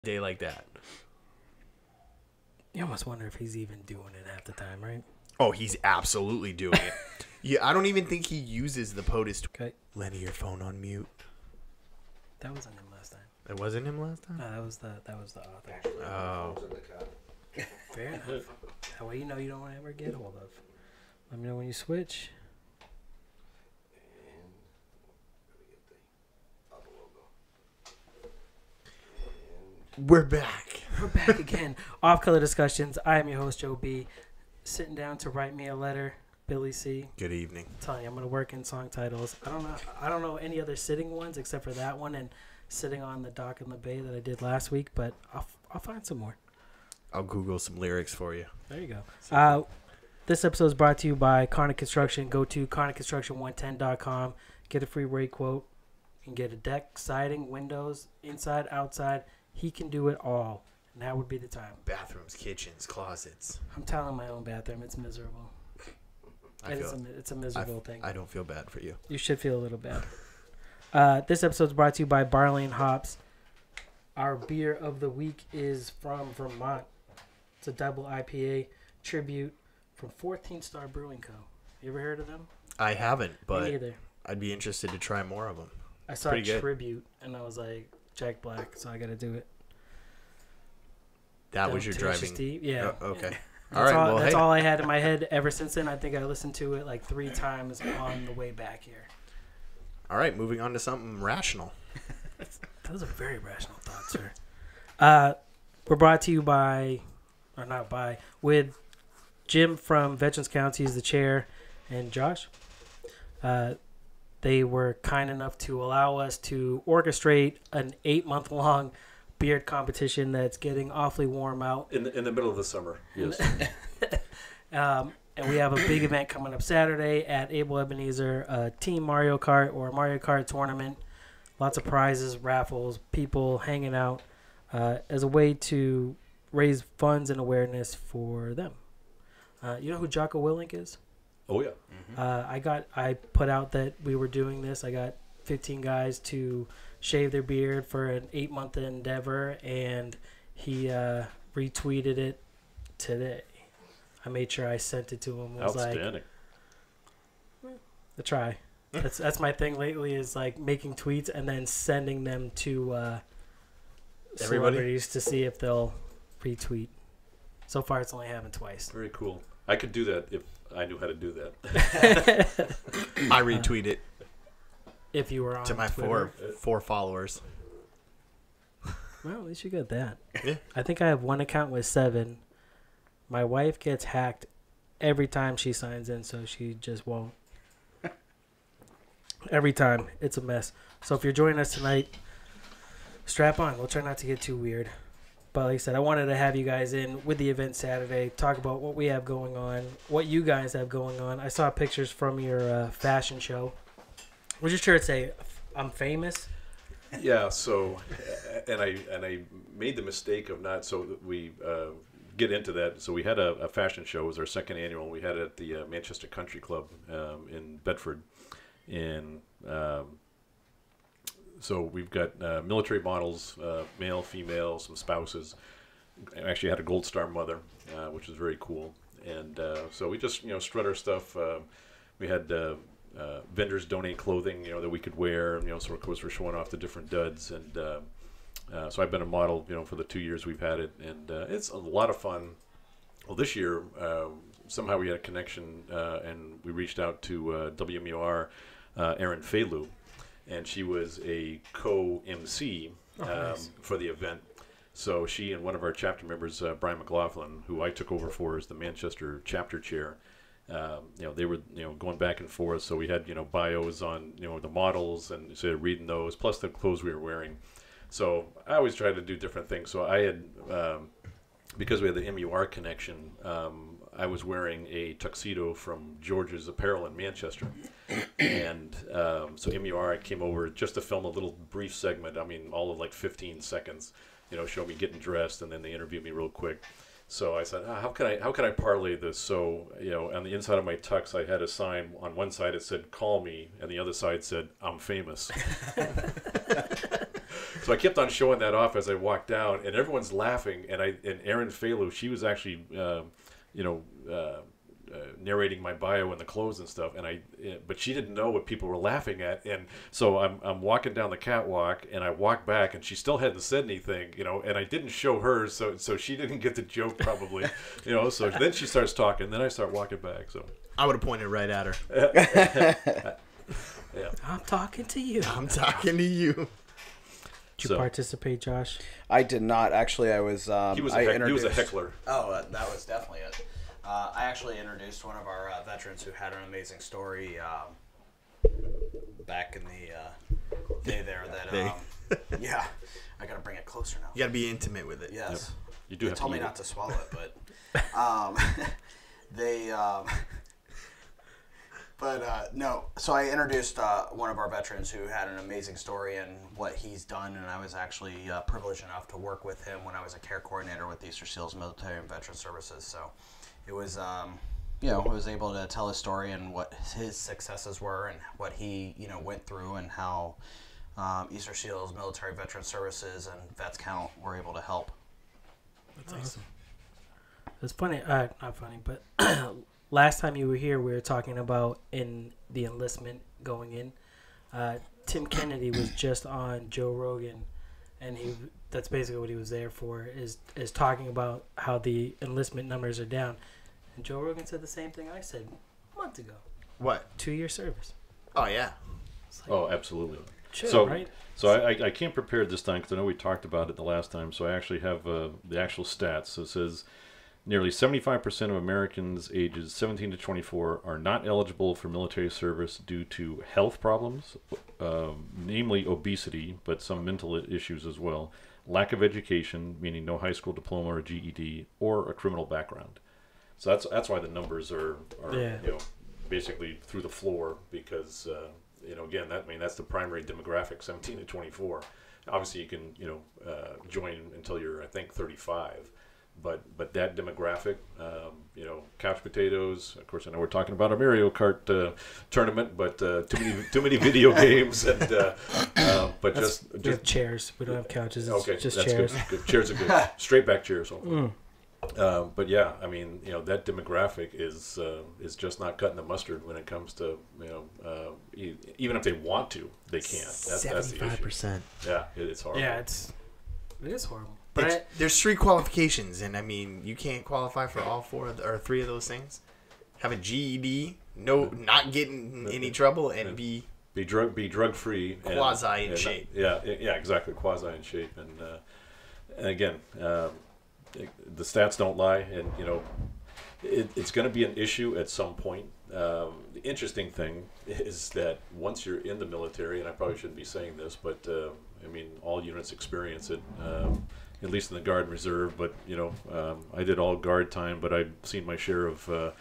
day like that. You almost wonder if he's even doing it half the time, right? Oh, he's absolutely doing it. Yeah, I don't even think he uses the POTUS. Okay. Lenny, your phone on mute. That wasn't him last time. It wasn't him last time? No, that was the author. Oh. Fair enough. That way you know you don't want to ever get hold of. Let me know when you switch. We're back. We're back again. Off Color Discussions. I am your host, Joe B. Sitting down to write me a letter, Billy C. Good evening. I'm telling you, I'm gonna work in song titles. I don't know any other sitting ones except for that one and sitting on the dock in the bay that I did last week. But I'll find some more. I'll Google some lyrics for you. There you go. This episode is brought to you by Conic Construction. Go to conicconstruction110.com. Get a free rate quote. You can get a deck, siding, windows, inside, outside. He can do it all. And that would be the time. Bathrooms, kitchens, closets. I'm tiling my own bathroom. It's miserable. It's a miserable thing. I don't feel bad for you. You should feel a little bad. This episode is brought to you by Barley and Hops. Our beer of the week is from Vermont. It's a double IPA tribute from 14 Star Brewing Co. You ever heard of them? I haven't, but Me neither. I'd be interested to try more of them. I saw a tribute, and I was like, Jack Black, so I got to do it. That was your driving? Steve? Yeah. Oh, okay. That's all I had in my head ever since then. I think I listened to it like 3 times on the way back here. All right, moving on to something rational. Those are very rational thoughts, sir. We're brought to you with Jim from Veterans County is the chair, and Josh. They were kind enough to allow us to orchestrate an 8-month-long beard competition that's getting awfully warm out. In the middle of the summer, yes. And we have a big event coming up Saturday at Abel Ebenezer, a Team Mario Kart or Mario Kart tournament. Lots of prizes, raffles, people hanging out as a way to raise funds and awareness for them. You know who Jocko Willink is? Oh, yeah. Mm-hmm. I put out that we were doing this. I got 15 guys to shave their beard for an 8-month endeavor, and he retweeted it today. I made sure I sent it to him. It was outstanding. A try. That's my thing lately is like making tweets and then sending them to celebrities to see if they'll retweet. So far, it's only happened twice. Very cool. I could do that if I knew how to do that. I retweet it if you were on to my Twitter. four followers. Well, at least you got that. Yeah. I think I have one account with 7. My wife gets hacked every time she signs in, so she just won't. Every time. It's a mess. So if you're joining us tonight, strap on. We'll try not to get too weird. But like I said, I wanted to have you guys in with the event Saturday, talk about what we have going on, what you guys have going on. I saw pictures from your fashion show. Would your shirt say, "I'm famous"? Yeah, so, and I made the mistake of not, so that we get into that. So we had a fashion show. It was our second annual. We had it at the Manchester Country Club in Bedford. And so we've got military models, male, female, some spouses. I actually had a Gold Star mother, which was very cool. And so we just, strut our stuff. We had vendors donate clothing, that we could wear. So of course we're showing off the different duds. And so I've been a model, for the 2 years we've had it. And it's a lot of fun. Well, this year, somehow we had a connection, and we reached out to WMUR, Erin Faylu. And she was a co-MC nice. For the event. So she and one of our chapter members, Brian McLaughlin, who I took over for as the Manchester chapter chair, they were going back and forth. So we had bios on the models and so reading those, plus the clothes we were wearing. So I always try to do different things. So I had because we had the MUR connection. I was wearing a tuxedo from George's Apparel in Manchester. And so MUR, I came over just to film a little brief segment. I mean, all of like 15 seconds, show me getting dressed, and then they interviewed me real quick. So I said, how can I parlay this? So, on the inside of my tux, I had a sign. On one side it said, "Call me," and the other side said, "I'm famous." So I kept on showing that off as I walked down, and everyone's laughing. And Erin Falou, she was actually, narrating my bio and the clothes and stuff, but she didn't know what people were laughing at, and so I'm walking down the catwalk, and I walk back, and she still hadn't said anything, and I didn't show her, so she didn't get the joke probably, So then she starts talking, then I start walking back. So I would have pointed right at her. Yeah. I'm talking to you. I'm talking to you. Did you participate, Josh? I did not. Actually, I was. He was a heckler. Oh, that was definitely it. I actually introduced one of our veterans who had an amazing story back in the day there. Yeah, I gotta bring it closer now. You gotta be intimate with it. Yes, Yep. You do. They told me not to swallow it, but they. No. So I introduced one of our veterans who had an amazing story and what he's done, and I was actually privileged enough to work with him when I was a care coordinator with the Eastern SEALs Military and Veteran Services. So it was, I was able to tell his story and what his successes were and what he, went through and how Eastern SEALs Military Veteran Services and Vets Count were able to help. That's awesome. It's funny, not funny, but last time you were here, we were talking about in the enlistment going in. Tim Kennedy was just on Joe Rogan, and that's basically what he was there for, is talking about how the enlistment numbers are down. And Joe Rogan said the same thing I said months ago. What? 2-year service. Oh, yeah. Oh, absolutely. Chill, right? So I came prepared this time because I know we talked about it the last time. So I actually have the actual stats. So it says nearly 75% of Americans ages 17 to 24 are not eligible for military service due to health problems, namely obesity, but some mental issues as well, lack of education, meaning no high school diploma or GED, or a criminal background. So that's why the numbers are basically through the floor, because again, that's the primary demographic, 17 to 24. Obviously, you can join until you're, I think, 35. But that demographic, couch potatoes. Of course, I know we're talking about a Mario Kart tournament, but too many video games, and but we have chairs. We don't have couches. It's okay, just that's chairs. Good. Chairs are good. Straight back chairs. But yeah, I mean, that demographic is just not cutting the mustard when it comes to even if they want to, they can't. That's the issue. 75%. Yeah, it's horrible. Yeah, it is horrible. There's 3 qualifications, and I mean, you can't qualify for all 4 or 3 of those things. Have a GED, not get in any trouble, and be drug free, quasi in shape. Yeah, exactly, quasi in shape, and again, the stats don't lie, and it's going to be an issue at some point. The interesting thing is that once you're in the military, and I probably shouldn't be saying this, but I mean, all units experience it. At least in the Guard and Reserve, but I did all Guard time, but I've seen my share of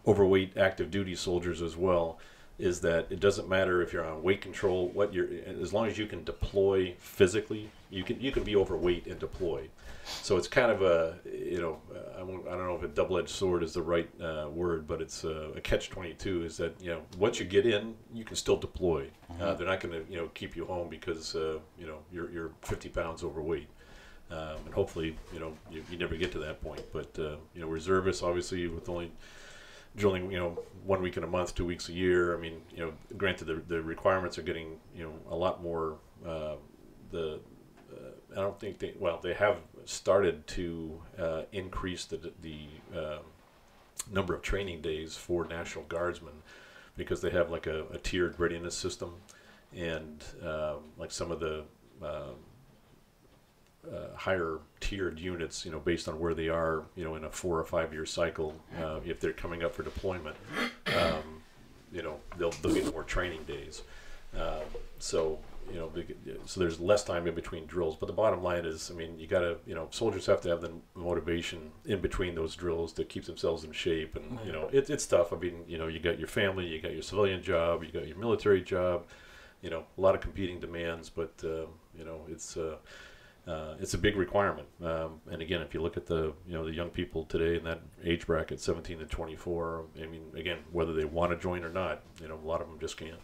overweight active duty soldiers as well. Is that it doesn't matter if you're on weight control, as long as you can deploy physically, you can be overweight and deploy. So it's kind of I don't know if a double-edged sword is the right word, but it's a catch-22. Is that once you get in, you can still deploy. They're not going to keep you home because you're 50 pounds overweight. And hopefully, you never get to that point. But reservists, obviously, with only drilling, 1 week in a month, 2 weeks a year. I mean, granted, the requirements are getting, a lot more. I don't think they have started to increase the number of training days for National Guardsmen, because they have like a tiered readiness system, and like some of the higher tiered units, based on where they are, in a 4 or 5 year cycle, if they're coming up for deployment, they'll get more training days. So there's less time in between drills. But the bottom line is, I mean, you gotta, soldiers have to have the motivation in between those drills to keep themselves in shape, and it's tough. I mean, you got your family, you got your civilian job, you got your military job, a lot of competing demands, but it's a big requirement, and again, if you look at the young people today in that age bracket, 17 to 24, I mean, again, whether they want to join or not, a lot of them just can't.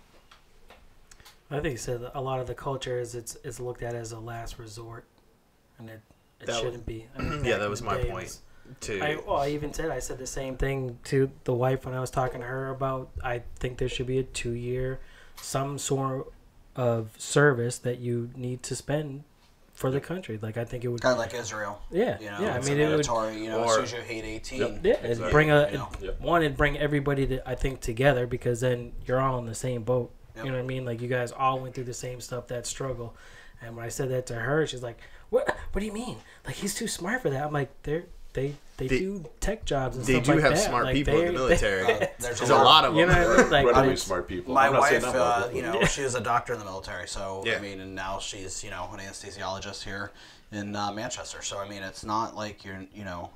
I think he said that a lot of the culture is it's looked at as a last resort, and it shouldn't be. I mean, yeah, that was my point. I said the same thing to the wife when I was talking to her about. I think there should be a 2-year, some sort of service that you need to spend for the country. Like I think it would kind of like Israel. Yeah, I mean, it would. As soon as you hate 18. Yeah, exactly. It'd bring everybody to, I think, together, because then you're all in the same boat. Yep. You know what I mean? Like you guys all went through the same stuff, that struggle. And when I said that to her, she's like, "What? What do you mean? Like he's too smart for that?" I'm like, they do tech jobs and stuff like that. They do have smart people in the military. There's a lot of them. You know, incredibly smart people. My wife, she was a doctor in the military, so I mean, and now she's an anesthesiologist here in Manchester. So I mean, it's not like you're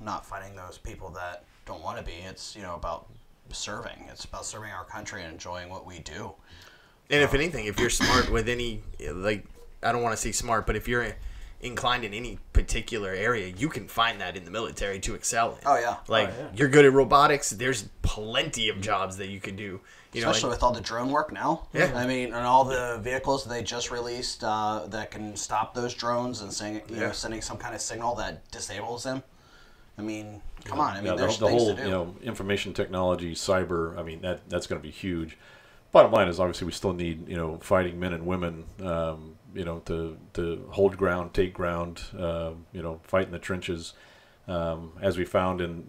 not fighting those people that don't want to be. It's about serving. It's about serving our country and enjoying what we do. And if anything, if you're smart with any, like, I don't want to say smart, but if you're inclined in any particular area, you can find that in the military to excel in. Oh, yeah. Like, you're good at robotics, there's plenty of jobs that you could do. Especially with all the drone work now. Yeah. I mean, and all the vehicles they just released that can stop those drones and sending some kind of signal that disables them. I mean, come on. I mean, there's the things whole, to do. Information technology, cyber, I mean, that's going to be huge. Bottom line is, obviously, we still need, fighting men and women, to hold ground, take ground, fight in the trenches. As we found in,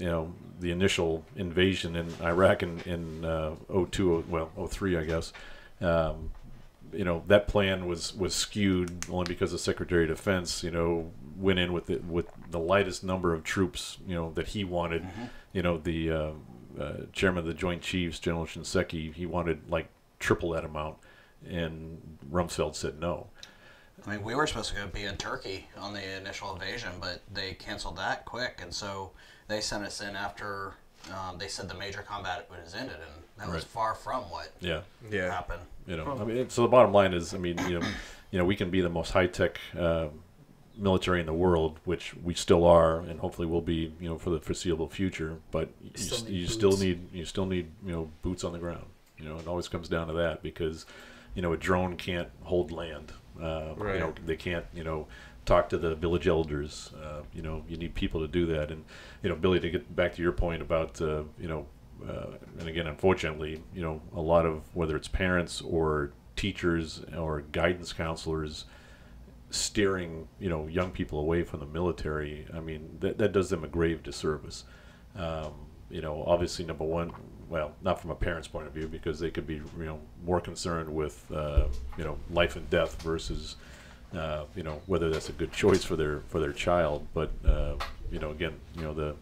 the initial invasion in Iraq in 03, I guess, that plan was skewed only because the Secretary of Defense, went in with the lightest number of troops, that he wanted. The chairman of the Joint Chiefs, General Shinseki, he wanted like triple that amount, and Rumsfeld said no. I mean, we were supposed to be in Turkey on the initial invasion, but they canceled that quick, and so they sent us in after they said the major combat was ended, and that was far from what happened. I mean, so the bottom line is, I mean, we can be the most high tech military in the world, which we still are, and hopefully will be, for the foreseeable future. But you still need boots on the ground. It always comes down to that, because a drone can't hold land. They can't talk to the village elders. You need people to do that. And Billy, to get back to your point about and again, unfortunately, a lot of, whether it's parents or teachers or guidance counselors, steering young people away from the military, I mean, that does them a grave disservice. Obviously, number one, well, not from a parent's point of view, because they could be more concerned with life and death versus whether that's a good choice for their child. But again, the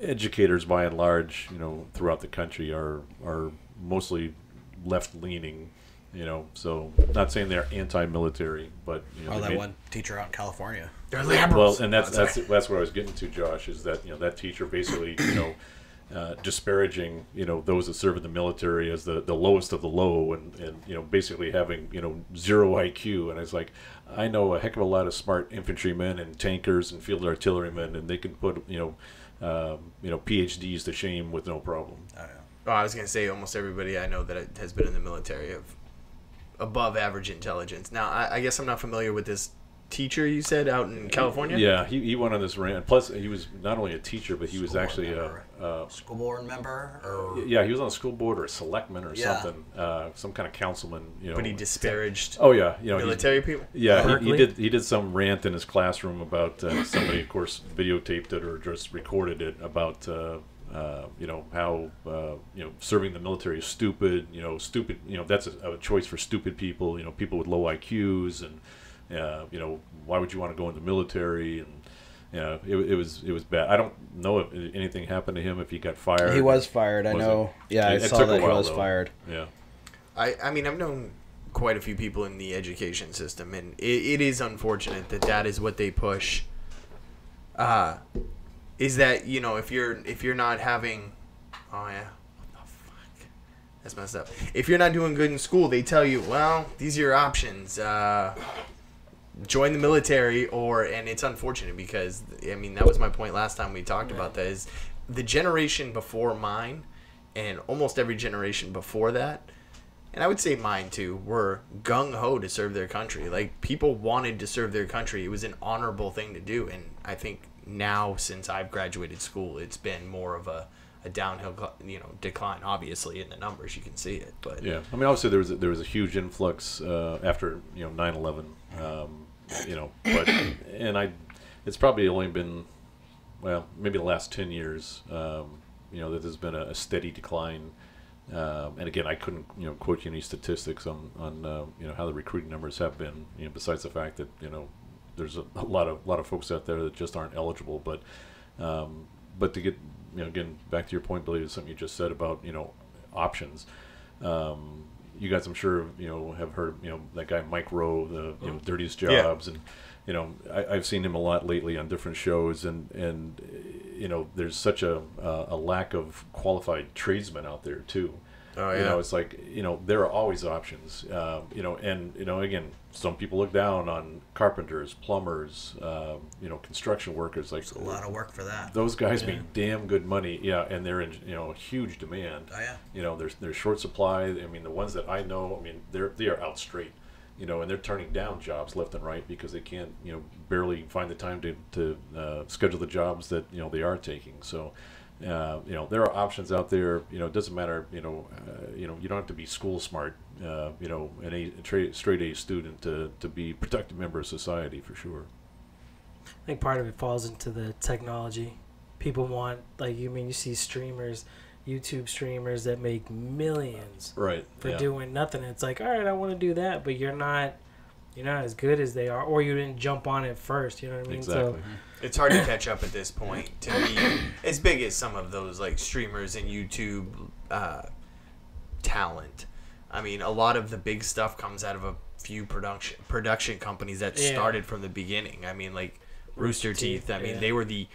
educators by and large throughout the country are mostly left leaning. So not saying they're anti-military, but that one teacher out in California. They're liberals. Well, and that's what I was getting to, Josh, is that that teacher basically disparaging those that serve in the military as the lowest of the low, and basically having zero IQ. And it's like, I know a heck of a lot of smart infantrymen and tankers and field artillerymen, and they can put PhDs to shame with no problem. Oh, I was gonna say almost everybody I know that has been in the military of above average intelligence. Now, I guess I'm not familiar with this teacher you said out in California. Yeah, he went on this rant. Plus, he was not only a teacher, but he was actually a school board member. Yeah, he was on a school board or a selectman or something, some kind of councilman. But he disparaged. Oh yeah, military people. Yeah, he did some rant in his classroom about somebody, of course, videotaped it or just recorded it about. How serving the military is stupid. That's a choice for stupid people. People with low IQs, and why would you want to go into the military? And it was bad. I don't know if anything happened to him, if he got fired. He was fired. I know. Yeah, I saw that he was fired. Yeah. I mean, I've known quite a few people in the education system, and it is unfortunate that is what they push. Is that if you're not having, what the fuck, that's messed up. If you're not doing good in school, they tell you, well, these are your options. Join the military, and it's unfortunate because I mean that was my point last time we talked about that, is the generation before mine, and almost every generation before that, and I would say mine too, were gung-ho to serve their country. Like, people wanted to serve their country. It was an honorable thing to do. And I think now, since I've graduated school, it's been more of a downhill, decline. Obviously, in the numbers, you can see it. But yeah, I mean, obviously there was a huge influx after 9/11. But it's probably only been, well, maybe the last 10 years. That there's been a steady decline. And again, I couldn't quote you any statistics on how the recruiting numbers have been. Besides the fact that there's a lot of folks out there that just aren't eligible. But to get again back to your point, Billy, is something you just said about options. You guys, I'm sure have heard that guy Mike Rowe, the Dirtiest Jobs, and I've seen him a lot lately on different shows, and there's such a lack of qualified tradesmen out there too. Oh yeah. It's like there are always options. And again, some people look down on carpenters, plumbers, construction workers. Like, it's a lot of work for that. Those guys make damn good money. Yeah, and they're in huge demand. Oh yeah. There's short supply. I mean, the ones that I know, they are out straight. And they're turning down jobs left and right because they can't, barely find the time to schedule the jobs that they are taking. So, there are options out there. It doesn't matter. You don't have to be school smart. An straight A student to be a productive member of society for sure. I think part of it falls into the technology. People want, you see streamers, YouTube streamers that make millions for doing nothing. It's like, all right, I want to do that, but you're not as good as they are, or you didn't jump on it first. You know what I mean? Exactly. So it's hard to catch up at this point to be as big as some of those streamers and YouTube talent. I mean, a lot of the big stuff comes out of a few production companies that started from the beginning. I mean, like Rooster Teeth. I mean, they were the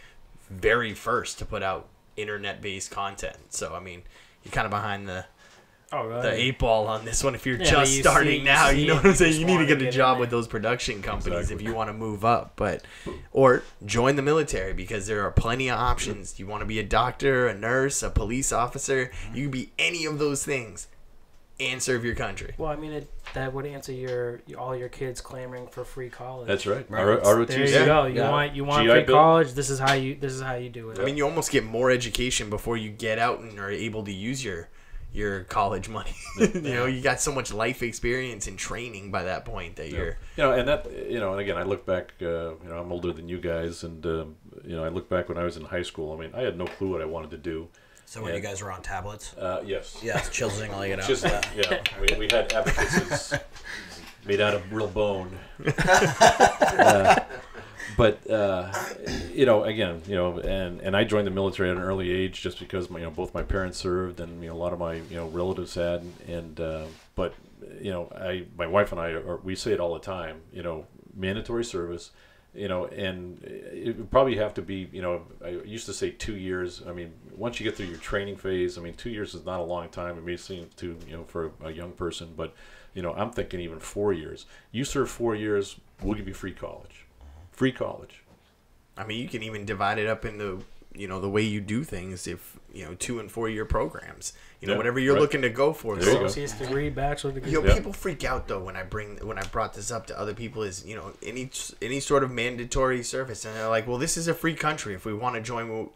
very first to put out internet-based content. So, I mean, you're kind of behind the 8 ball on this one if you're just starting now. You know what I'm saying? You need to get a job with those production companies if you want to move up. Or join the military, because there are plenty of options. You want to be a doctor, a nurse, a police officer. You can be any of those things and serve your country. Well, I mean, that would answer all your kids clamoring for free college. That's right. There you go. You want free college. This is how you do it. I mean, you almost get more education before you get out and are able to use your college money. You got so much life experience and training by that point that you're and again, I look back. I'm older than you guys, and I look back when I was in high school. I mean, I had no clue what I wanted to do. So when you guys were on tablets? Yes. Yeah, it's chiseling all you get out. We had abacuses made out of real bone. But again, and I joined the military at an early age just because both my parents served, and a lot of my relatives had, and but my wife and I we say it all the time. Mandatory service. And it would probably have to be, I used to say 2 years. I mean, once you get through your training phase, 2 years is not a long time. It may seem to, for a young person, but, I'm thinking even 4 years. You serve 4 years, we'll give you free college. Free college. I mean, you can even divide it up into, the way you do things if, 2 and 4 year programs. Whatever you're looking to go for. Associate's degree, bachelor degree. People freak out though when I brought this up to other people is, any sort of mandatory service, and they're like, well, this is a free country. If we want to join,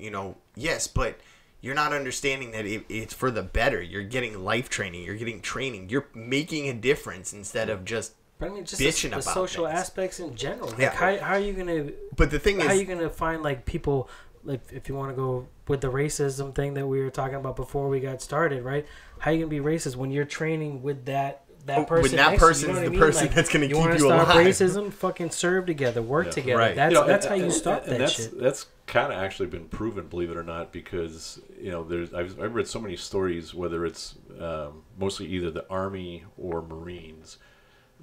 yes, but you're not understanding that it's for the better. You're getting life training. You're getting training. You're making a difference instead of just. But I mean, just bitching the about social things. Aspects in general. How are you gonna? But the thing is, how are you gonna find people? Like, if you want to go with the racism thing that we were talking about before we got started, right? How are you gonna be racist when you're training with that person? When that person's the person that's gonna keep you alive. You want to stop racism? Fucking serve together, work together. Right. That's how you stop that shit. That's kind of actually been proven, believe it or not, because I've read so many stories, whether it's mostly either the Army or Marines,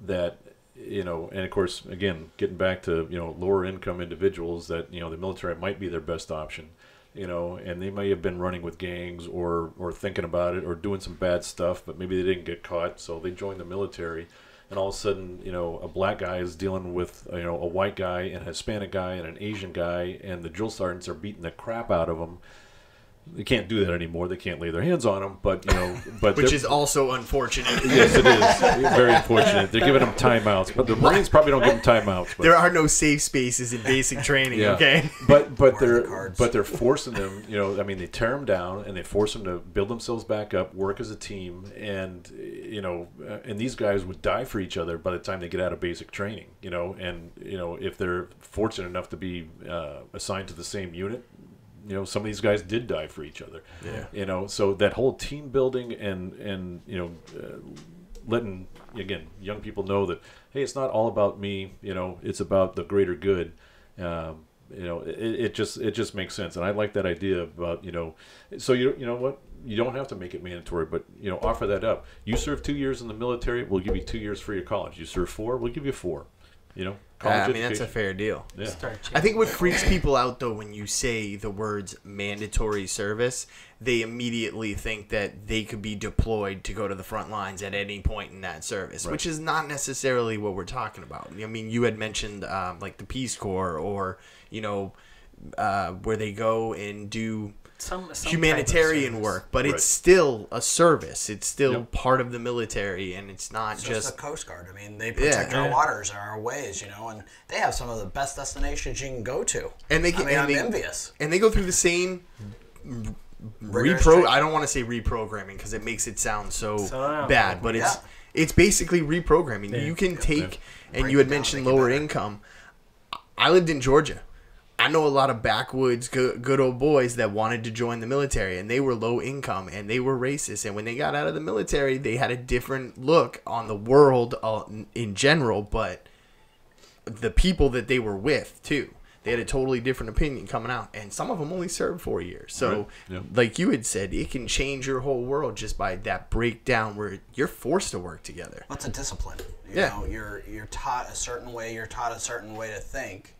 that. And of course, again, getting back to lower income individuals, that the military might be their best option, and they may have been running with gangs or thinking about it or doing some bad stuff, but maybe they didn't get caught, so they joined the military, and all of a sudden, a black guy is dealing with a white guy and a Hispanic guy and an Asian guy, and the drill sergeants are beating the crap out of them. they can't do that anymore. They can't lay their hands on them, but which is also unfortunate. Yes, it is very unfortunate. They're giving them timeouts, but the Marines probably don't give them timeouts. But, there are no safe spaces in basic training. Yeah. Okay, but they're forcing them. They tear them down and they force them to build themselves back up, work as a team, and and these guys would die for each other by the time they get out of basic training. If they're fortunate enough to be assigned to the same unit. Some of these guys did die for each other. Yeah. So that whole team building and letting young people know that, hey, it's not all about me. It's about the greater good. It just makes sense, and I like that idea about So you know what, you don't have to make it mandatory, but offer that up. You serve 2 years in the military, we'll give you 2 years free of college. You serve 4, we'll give you 4. That's a fair deal. Yeah. I think what freaks people out, though, when you say the words mandatory service, they immediately think that they could be deployed to go to the front lines at any point in that service, which is not necessarily what we're talking about. I mean, you had mentioned like the Peace Corps or, where they go and do some humanitarian work, but it's still a service. It's still part of the military, and it's not just the Coast Guard. I mean, they protect our waters and our ways, and they have some of the best destinations you can go to. And I'm envious. And they go through the same I don't want to say reprogramming because it makes it sound so bad, but it's basically reprogramming. Yeah. You can take, and you had mentioned lower income. I lived in Georgia. I know a lot of backwoods, good old boys that wanted to join the military, and they were low income, and they were racist. And when they got out of the military, they had a different look on the world in general, but the people that they were with, too. They had a totally different opinion coming out, and some of them only served 4 years. So, like you had said, it can change your whole world just by that breakdown where you're forced to work together. What's a discipline? You know, you're taught a certain way. You're taught a certain way to think.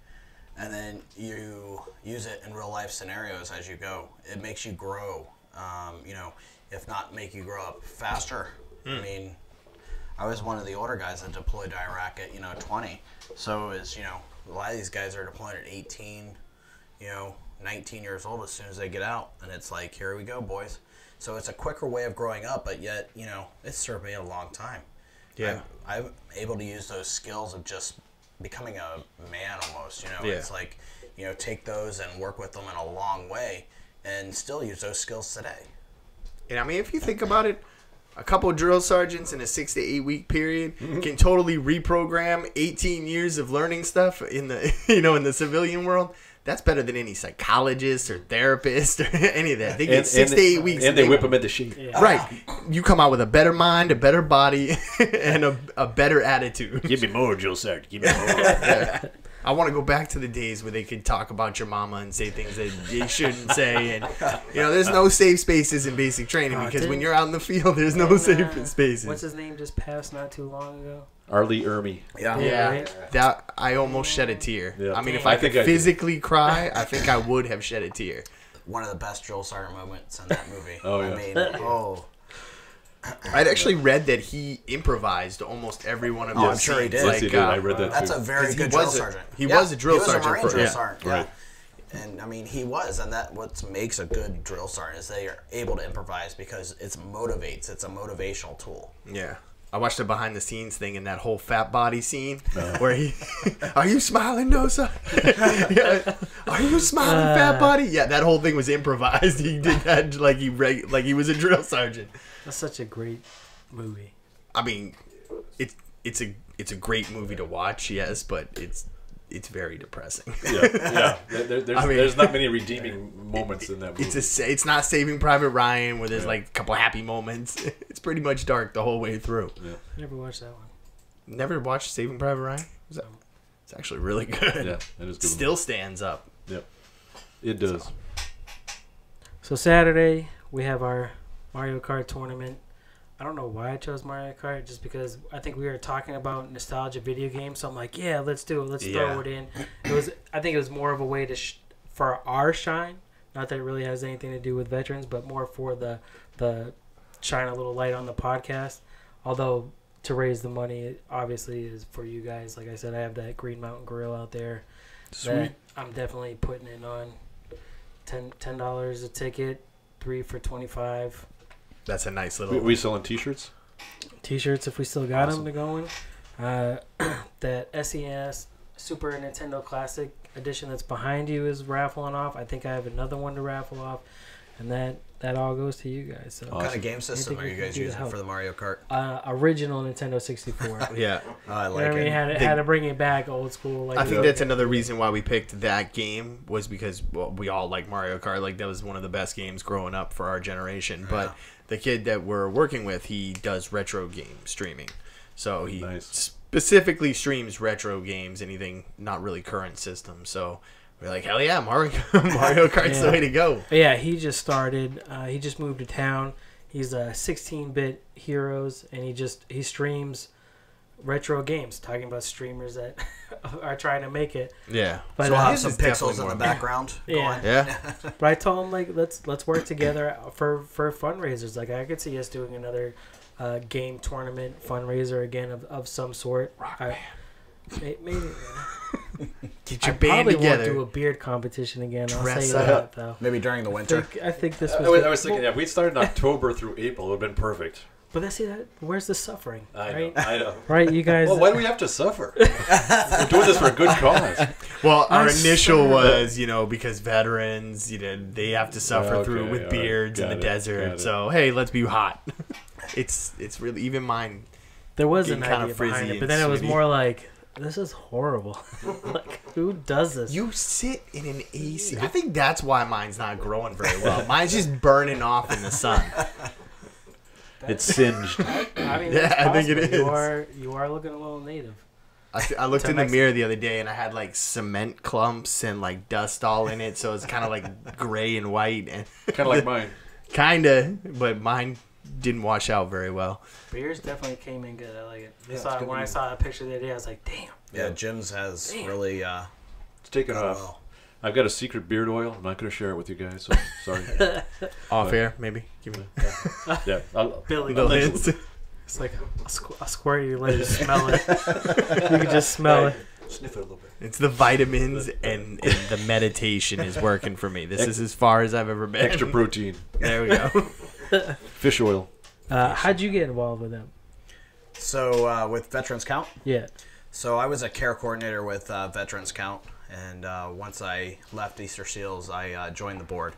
And then you use it in real life scenarios as you go. It makes you grow, if not make you grow up faster. I mean, I was one of the older guys that deployed to Iraq at, 20. So is, a lot of these guys are deployed at 18, 19 years old as soon as they get out. And it's like, here we go, boys. So it's a quicker way of growing up, but yet, it served me a long time. Yeah. I'm able to use those skills of just becoming a man almost, It's like, take those and work with them in a long way and still use those skills today. And I mean, if you think about it, a couple of drill sergeants in a 6 to 8 week period can totally reprogram 18 years of learning stuff in the, in the civilian world. That's better than any psychologist or therapist or any of that. They get 6 to 8 weeks. And they whip them into shape. Yeah. Right. You come out with a better mind, a better body, and a better attitude. Give me more, Drill Sergeant. Give me more. I want to go back to the days where they could talk about your mama and say things that they shouldn't say. And, there's no safe spaces in basic training because when you're out in the field, there's no safe spaces. What's his name just passed not too long ago? Arlie Ermy. Yeah. That I almost shed a tear. Yeah. I mean, if I could physically cry, I think I would have shed a tear. One of the best drill sergeant moments in that movie. I'd actually read that he improvised almost every one of those I'm sure he did. Yes, he did. I read that That's a very good drill sergeant. He was a drill sergeant. He was a Marine drill sergeant. Right. And I mean, he was, and that what makes a good drill sergeant is they are able to improvise because it motivates. It's a motivational tool. Yeah. I watched the behind the scenes thing in that whole fat body scene where he, are you smiling, Nosa? Are you smiling, fat body? Yeah, that whole thing was improvised. He did that like he was a drill sergeant. That's such a great movie. I mean, it's a great movie to watch, yes, but it's very depressing. Yeah. There's not many redeeming moments in that movie. It's not Saving Private Ryan where there's like a couple happy moments. It's pretty much dark the whole way through. Yeah. Never watched that one. Never watched Saving Private Ryan? It's actually really good. Yeah, it is good. Still stands up. Yep. It does. So Saturday we have our Mario Kart tournament. I don't know why I chose Mario Kart, just because I think we were talking about nostalgia video games. So I'm like, yeah, let's do it. Let's throw it in. I think it was more of a way to for our shine. Not that it really has anything to do with veterans, but more for the shine a little light on the podcast. Although to raise the money, it obviously is for you guys. Like I said, I have that Green Mountain Grill out there. Sweet. That I'm definitely putting it on. $10 a ticket. 3 for $25. That's a nice little. We selling T-shirts? T-shirts if we still got them to go in. That SES Super Nintendo Classic Edition that's behind you is raffling off. I think I have another one to raffle off, and that all goes to you guys. So What kind of game system are you guys using for the Mario Kart? Original Nintendo 64. Yeah. I like it. Had to bring it back old school. Like I think that's another reason why we picked that game was because we all like Mario Kart. Like that was one of the best games growing up for our generation. Yeah. But the kid that we're working with, he does retro game streaming. So he specifically streams retro games, anything not really current system. So we're like, hell yeah, Mario Kart's the way to go. Yeah, he just started. He just moved to town. He's a 16-bit Heroes, and he streams retro games, talking about streamers that are trying to make it. Yeah, but so we'll have some pixels in the background. Yeah. But I told him like let's work together for fundraisers. Like I could see us doing another game tournament fundraiser again of some sort. Maybe. Get your band together. Won't do a beard competition again. I'll say that though. Maybe during the winter. I think this was. I was thinking, if we started in October through April, it would have been perfect. But that's where's the suffering? I know. Right, you guys. Well, why do we have to suffer? We're doing this for a good cause. Well, our initial was, because veterans, they have to suffer through with beards in the desert. So hey, let's be hot. It's really even mine. There was an idea behind it, but then it was more like, this is horrible. Like, who does this? You sit in an AC. I think that's why mine's not growing very well. Mine's just burning off in the sun. It's singed. I mean, I think it is. You are looking a little native. I looked in the mirror the other day and I had like cement clumps and like dust all in it, so it's kind of like gray and white. And kind of like mine. Kinda, but mine didn't wash out very well. Beers definitely came in good. I like it. When I saw that picture the other day, I was like, damn. Yeah, Jim's has really it's taken off. Well. I've got a secret beard oil. I'm not going to share it with you guys, so sorry. Off air, maybe? Give me yeah. Billy. It's like a squirt you let you smell it. You can just smell it. Sniff it a little bit. It's the vitamins and the meditation is working for me. This is as far as I've ever been. Extra protein. There we go. Fish oil. How'd you get involved with them? So with Veterans Count? Yeah. So I was a care coordinator with Veterans Count, and once I left Easter Seals, I joined the board.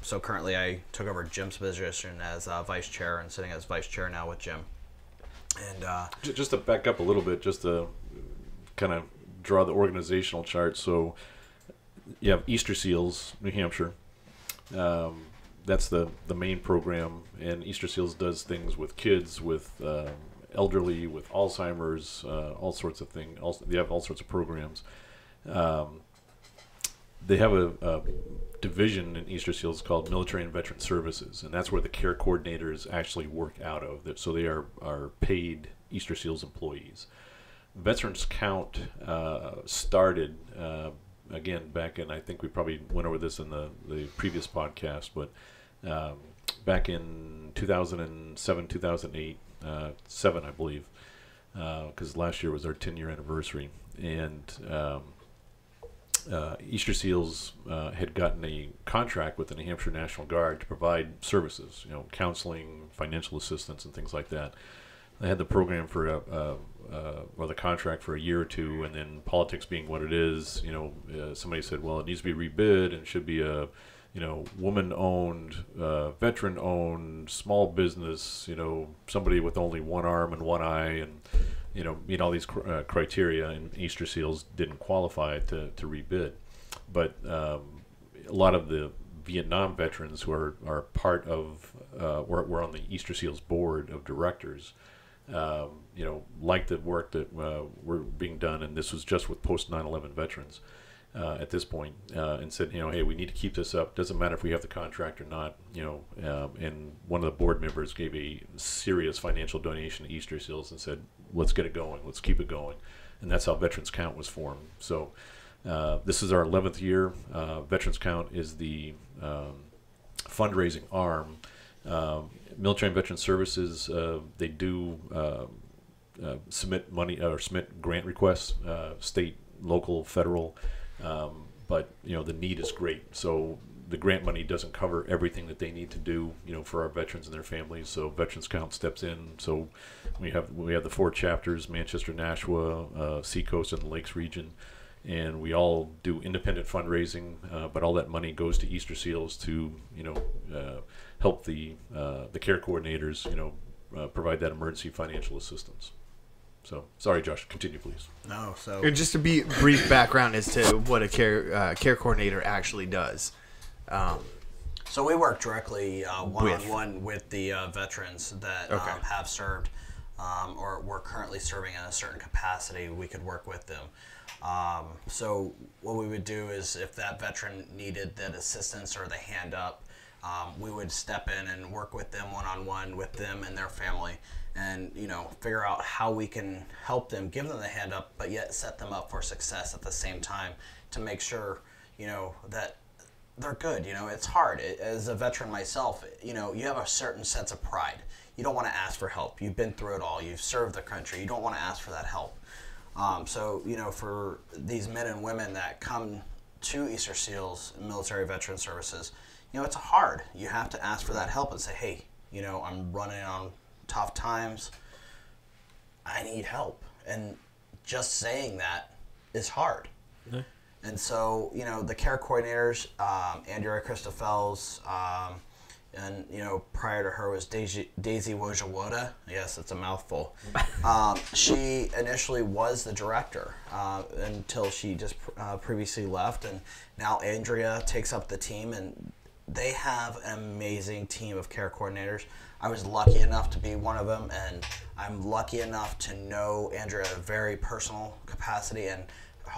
So currently I took over Jim's position as vice chair and sitting as vice chair now with Jim. And just to back up a little bit, just to kind of draw the organizational chart. So you have Easter Seals, New Hampshire. That's the main program, and Easter Seals does things with kids, with elderly, with Alzheimer's, all sorts of things. They have all sorts of programs. They have a division in Easter Seals called Military and Veteran Services, and that's where the care coordinators actually work out of. So they are paid Easter Seals employees. Veterans Count started again back in, I think we probably went over this in the previous podcast, but back in 2007, 2008, 7 I believe, because last year was our 10-year anniversary, and Easter Seals had gotten a contract with the New Hampshire National Guard to provide services, counseling, financial assistance, and things like that. They had the program for or the contract for a year or two, and then politics being what it is, somebody said, well, it needs to be rebid and should be a, woman-owned, veteran-owned, small business, somebody with only one arm and one eye, and meet all these criteria, and Easter Seals didn't qualify to rebid. But a lot of the Vietnam veterans who are part of, were on the Easter Seals board of directors, liked the work that were being done, and this was just with post 9/11 veterans at this point, and said, hey, we need to keep this up. Doesn't matter if we have the contract or not, and one of the board members gave a serious financial donation to Easter Seals and said, let's get it going, let's keep it going, and that's how Veterans Count was formed. So this is our 11th year. Veterans Count is the fundraising arm. Military and Veteran Services, they do submit money or submit grant requests, state, local, federal, but the need is great. So the grant money doesn't cover everything that they need to do, for our veterans and their families. So Veterans Count steps in. So we have the 4 chapters: Manchester, Nashua, Seacoast, and the Lakes region, and we all do independent fundraising. But all that money goes to Easter Seals to help the care coordinators, provide that emergency financial assistance. So, sorry, Josh, continue, please. No, so... And just to be brief background as to what a care coordinator actually does. So we work directly one-on-one with the veterans that have served or were currently serving in a certain capacity. We could work with them. So what we would do is if that veteran needed that assistance or the hand up, we would step in and work with them one-on-one with them and their family, and figure out how we can help them, give them the hand up, but yet set them up for success at the same time to make sure that they're good. It's hard. As a veteran myself, you have a certain sense of pride. You don't want to ask for help. You've been through it all. You've served the country. You don't want to ask for that help. So for these men and women that come to Easter Seals Military Veteran Services, it's hard. You have to ask for that help and say, hey, I'm running on tough times. I need help. And just saying that is hard. Mm-hmm. And so, the care coordinators, Andrea Christophels, and, prior to her was Daisy Wojawoda. Yes, it's a mouthful. She initially was the director until she just previously left. And now Andrea takes up the team, and they have an amazing team of care coordinators. I was lucky enough to be one of them, and I'm lucky enough to know Andrea in a very personal capacity, and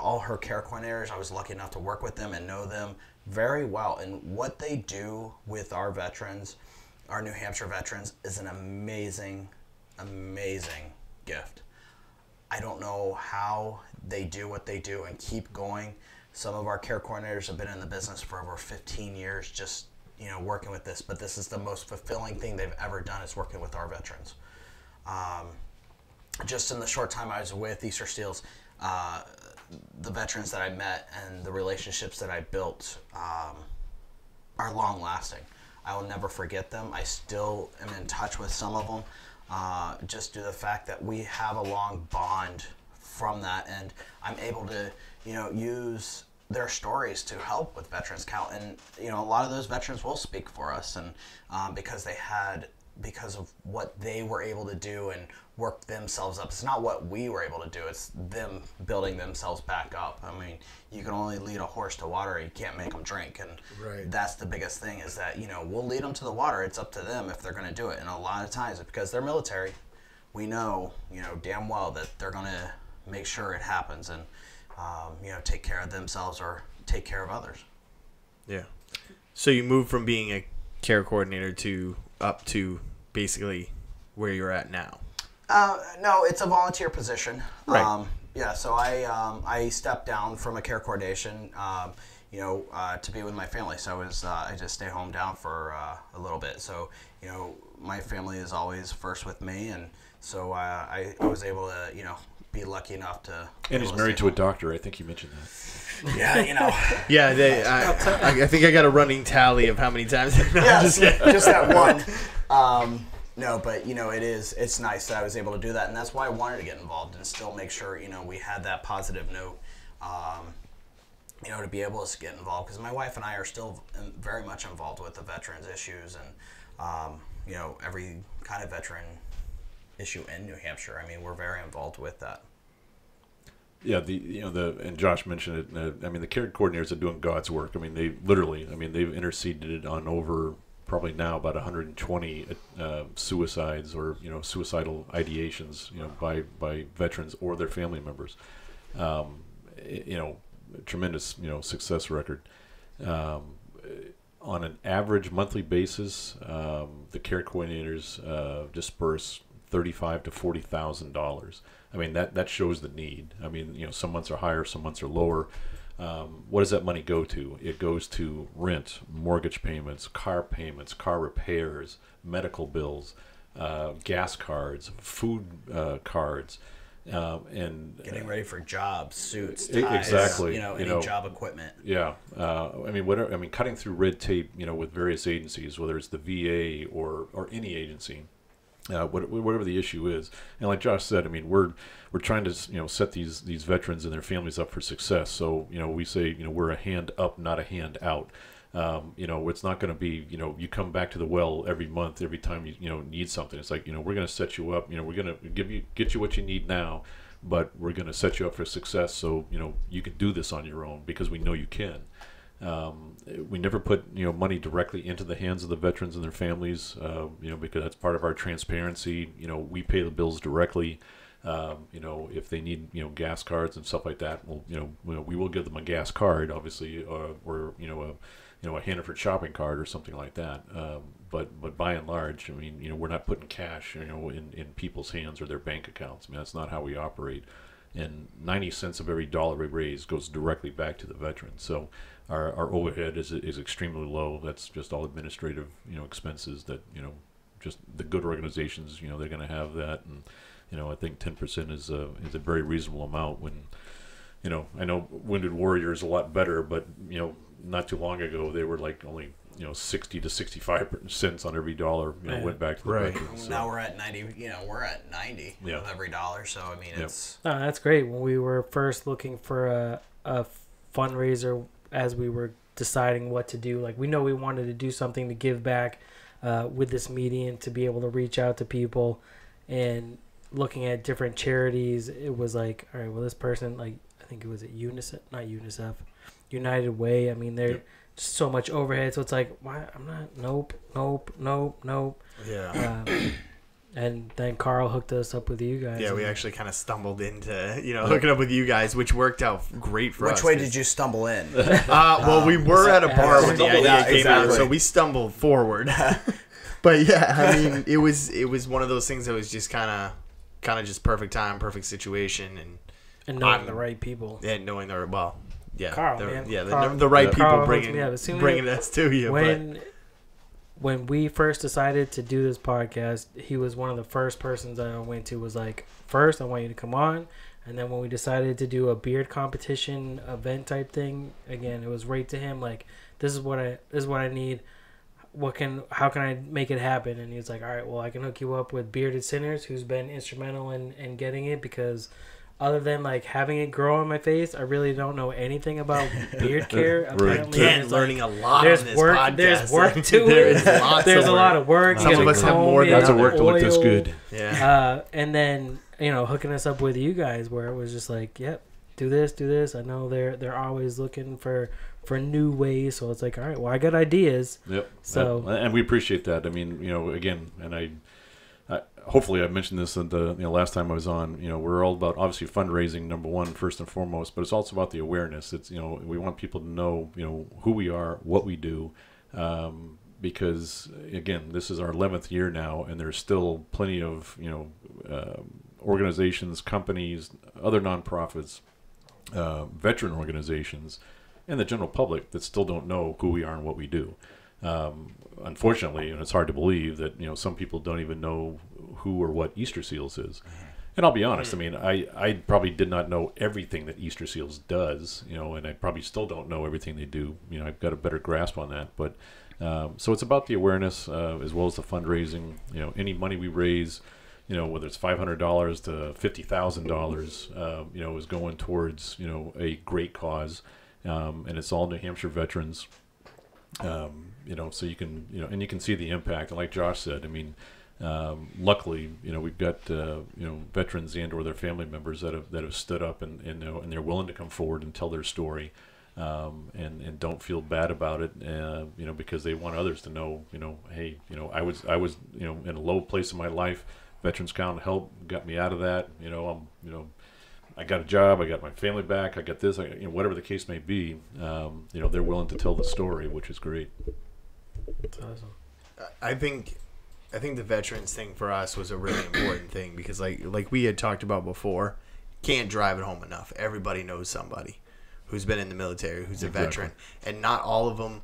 all her care coordinators, I was lucky enough to work with them and know them very well. And what they do with our veterans, our New Hampshire veterans, is an amazing, amazing gift. I don't know how they do what they do and keep going. Some of our care coordinators have been in the business for over 15 years just, working with this, but this is the most fulfilling thing they've ever done, is working with our veterans. Just in the short time I was with Easter Seals, the veterans that I met and the relationships that I built are long lasting. I will never forget them. I still am in touch with some of them, just due to the fact that we have a long bond from that, and I'm able to, use their stories to help with Veterans Count. And, a lot of those veterans will speak for us, and because of what they were able to do and work themselves up. It's not what we were able to do, it's them building themselves back up. I mean, you can only lead a horse to water, you can't make them drink. And that's the biggest thing, is that, we'll lead them to the water. It's up to them if they're going to do it. And a lot of times, because they're military, we know, damn well that they're going to make sure it happens and, take care of themselves or take care of others. Yeah. So you moved from being a care coordinator up to basically where you're at now. No, it's a volunteer position. Right. So I stepped down from a care coordination, to be with my family. So I just stay home down for a little bit. So, my family is always first with me, and so I was able to, be lucky enough to. And he's married to a doctor. I think you mentioned that. Yeah, Yeah, I think I got a running tally of how many times. Just that one. No, but it's nice that I was able to do that, and that's why I wanted to get involved and still make sure we had that positive note, to be able to get involved, because my wife and I are still very much involved with the veterans issues and every kind of veteran issue in New Hampshire. I mean, we're very involved with that. Yeah, and Josh mentioned it. The care coordinators are doing God's work. I mean, they've interceded on over probably now about 120 suicides or suicidal ideations by veterans or their family members. Tremendous success record. On an average monthly basis, the care coordinators disperse $35,000 to $40,000. I mean, that shows the need. I mean, some months are higher, some months are lower. What does that money go to? It goes to rent, mortgage payments, car repairs, medical bills, gas cards, food cards, and getting ready for jobs, suits, ties, exactly, any job equipment. Yeah, I mean, cutting through red tape, with various agencies, whether it's the VA or any agency, whatever the issue is. And like Josh said, I mean, we're trying to set these veterans and their families up for success. So we say we're a hand up, not a hand out. It's not going to be you come back to the well every month, every time you need something. It's like we're going to set you up. We're going to get you what you need now, but we're going to set you up for success. So you can do this on your own because we know you can. We never put money directly into the hands of the veterans and their families, because that's part of our transparency. We pay the bills directly. If they need gas cards and stuff like that, we will give them a gas card, obviously, or a Hannaford shopping card or something like that. But by and large, I mean, we're not putting cash in people's hands or their bank accounts. I mean, that's not how we operate. And 90 cents of every dollar we raise goes directly back to the veterans. So our overhead is extremely low. That's just all administrative expenses that just the good organizations they're going to have that. And I think 10% is a very reasonable amount. When I know Wounded Warrior is a lot better, but not too long ago they were like only 60 to 65 cents on every dollar went back to the veterans. So. Now we're at 90. We're at 90 of every dollar. So I mean, it's that's great. When we were first looking for a fundraiser, as we were deciding what to do, like we know we wanted to do something to give back with this medium, to be able to reach out to people, and looking at different charities, it was like, all right, well, this person, like, I think it was at UNICEF, United Way. I mean, they're just so much overhead. So it's like, why? I'm not, nope. Yeah. And then Carl hooked us up with you guys. Yeah, we actually kind of stumbled into, hooking up with you guys, which worked out great for us. Which way did you stumble in? Well, we were at a bar when the idea came out, exactly. so we stumbled forward. But yeah, I mean, it was one of those things that was just kind of just perfect time, perfect situation, and knowing the right people. And knowing the Carl, man. Yeah, Carl, the right people Carl bringing us to you. When we first decided to do this podcast, he was one of the first persons that I went to. Was like, first, I want you to come on, and then when we decided to do a beard competition event type thing, again, it was right to him. Like, this is what I need. How can I make it happen? And he's like, all right, well, I can hook you up with Bearded Sinners, who's been instrumental in getting it, because other than like having it grow on my face, I really don't know anything about beard care. Apparently, again, learning a lot on this podcast. There's work to it. There's a lot of work. Some of us have more than lots of work to look this good. Yeah. And then hooking us up with you guys, where it was just like, yep, do this. I know they're always looking for new ways, so it's like, all right, well, I got ideas. Yep. So and we appreciate that. I mean, again, and I hopefully I mentioned this at the last time I was on. We're all about obviously fundraising, number one, first and foremost, but it's also about the awareness. It's we want people to know who we are, what we do, because again, this is our 11th year now, and there's still plenty of organizations, companies, other nonprofits, veteran organizations, and the general public that still don't know who we are and what we do. Unfortunately, and it's hard to believe that some people don't even know who or what Easter Seals is. And I'll be honest, I mean, I probably did not know everything that Easter Seals does, and I probably still don't know everything they do. I've got a better grasp on that. But so it's about the awareness as well as the fundraising. Any money we raise, whether it's $500 to $50,000, is going towards a great cause, and it's all New Hampshire veterans. So you can and you can see the impact. And like Josh said, I mean, luckily, we've got veterans and or their family members that have stood up and they're willing to come forward and tell their story, and don't feel bad about it, because they want others to know, hey, I was in a low place in my life. Veterans Count helped, got me out of that. I got a job, I got my family back, I got this, whatever the case may be. They're willing to tell the story, which is great. That's awesome. I think the veterans thing for us was a really important thing, because like we had talked about before, can't drive it home enough. Everybody knows somebody who's been in the military, who's a veteran, and not all of them.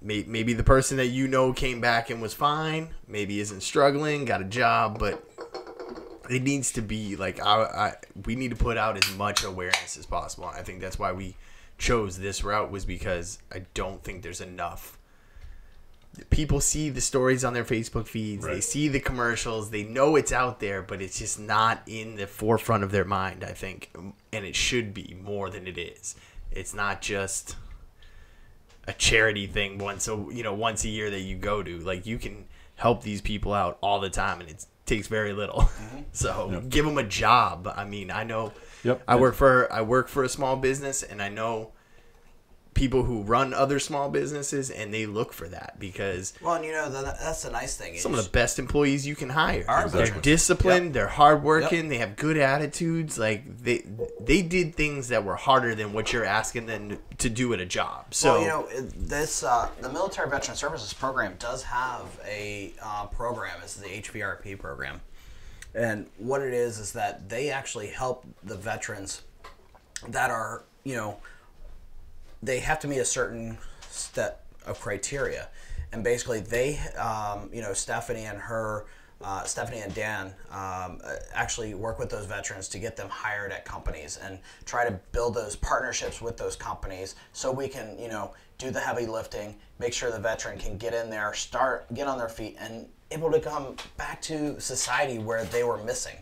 Maybe the person that came back and was fine, maybe isn't struggling, got a job, but it needs to be like we need to put out as much awareness as possible. I think that's why we chose this route, was because I don't think there's enough. People see the stories on their Facebook feeds. Right. They see the commercials. They know it's out there, but it's just not in the forefront of their mind, I think. And it should be more than it is. It's not just a charity thing once a year that you go to. Like, you can help these people out all the time, and it takes very little. Mm-hmm. So give them a job. I mean, I know I work for a small business, and I know people who run other small businesses, and they look for that because that's the nice thing. Some of the best employees you can hire. They're veterans. Disciplined, they're hardworking, they have good attitudes. Like they did things that were harder than what you're asking them to do at a job. So the Military Veteran Services Program does have a program. It's the HVRP program, and what it is that they actually help the veterans that are they have to meet a certain set of criteria, and basically they, Stephanie and Dan actually work with those veterans to get them hired at companies and try to build those partnerships with those companies so we can, do the heavy lifting, make sure the veteran can get in there, get on their feet, and able to come back to society where they were missing.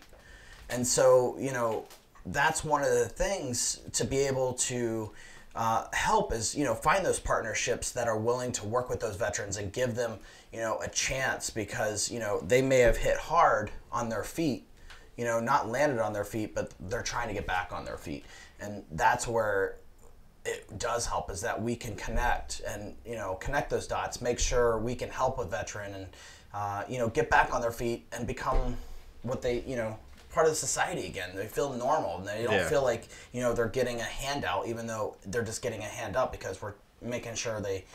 And so, that's one of the things to be able to help is, find those partnerships that are willing to work with those veterans and give them, a chance because, they may have hit hard on their feet, not landed on their feet, but they're trying to get back on their feet. And that's where it does help, is that we can connect and, connect those dots, make sure we can help a veteran and, get back on their feet and become what they, part of society again. They feel normal, and they don't feel like they're getting a handout, even though they're just getting a hand up because we're making sure they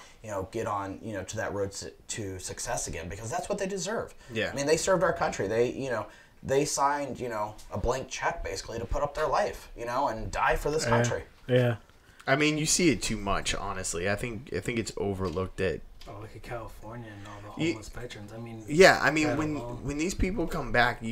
get on to that road to success again, because that's what they deserve. I mean, they served our country. They signed a blank check basically to put up their life and die for this country. I mean, you see it too much, honestly. I think it's overlooked that. Oh, look at California and all the homeless veterans. I mean, when these people come back,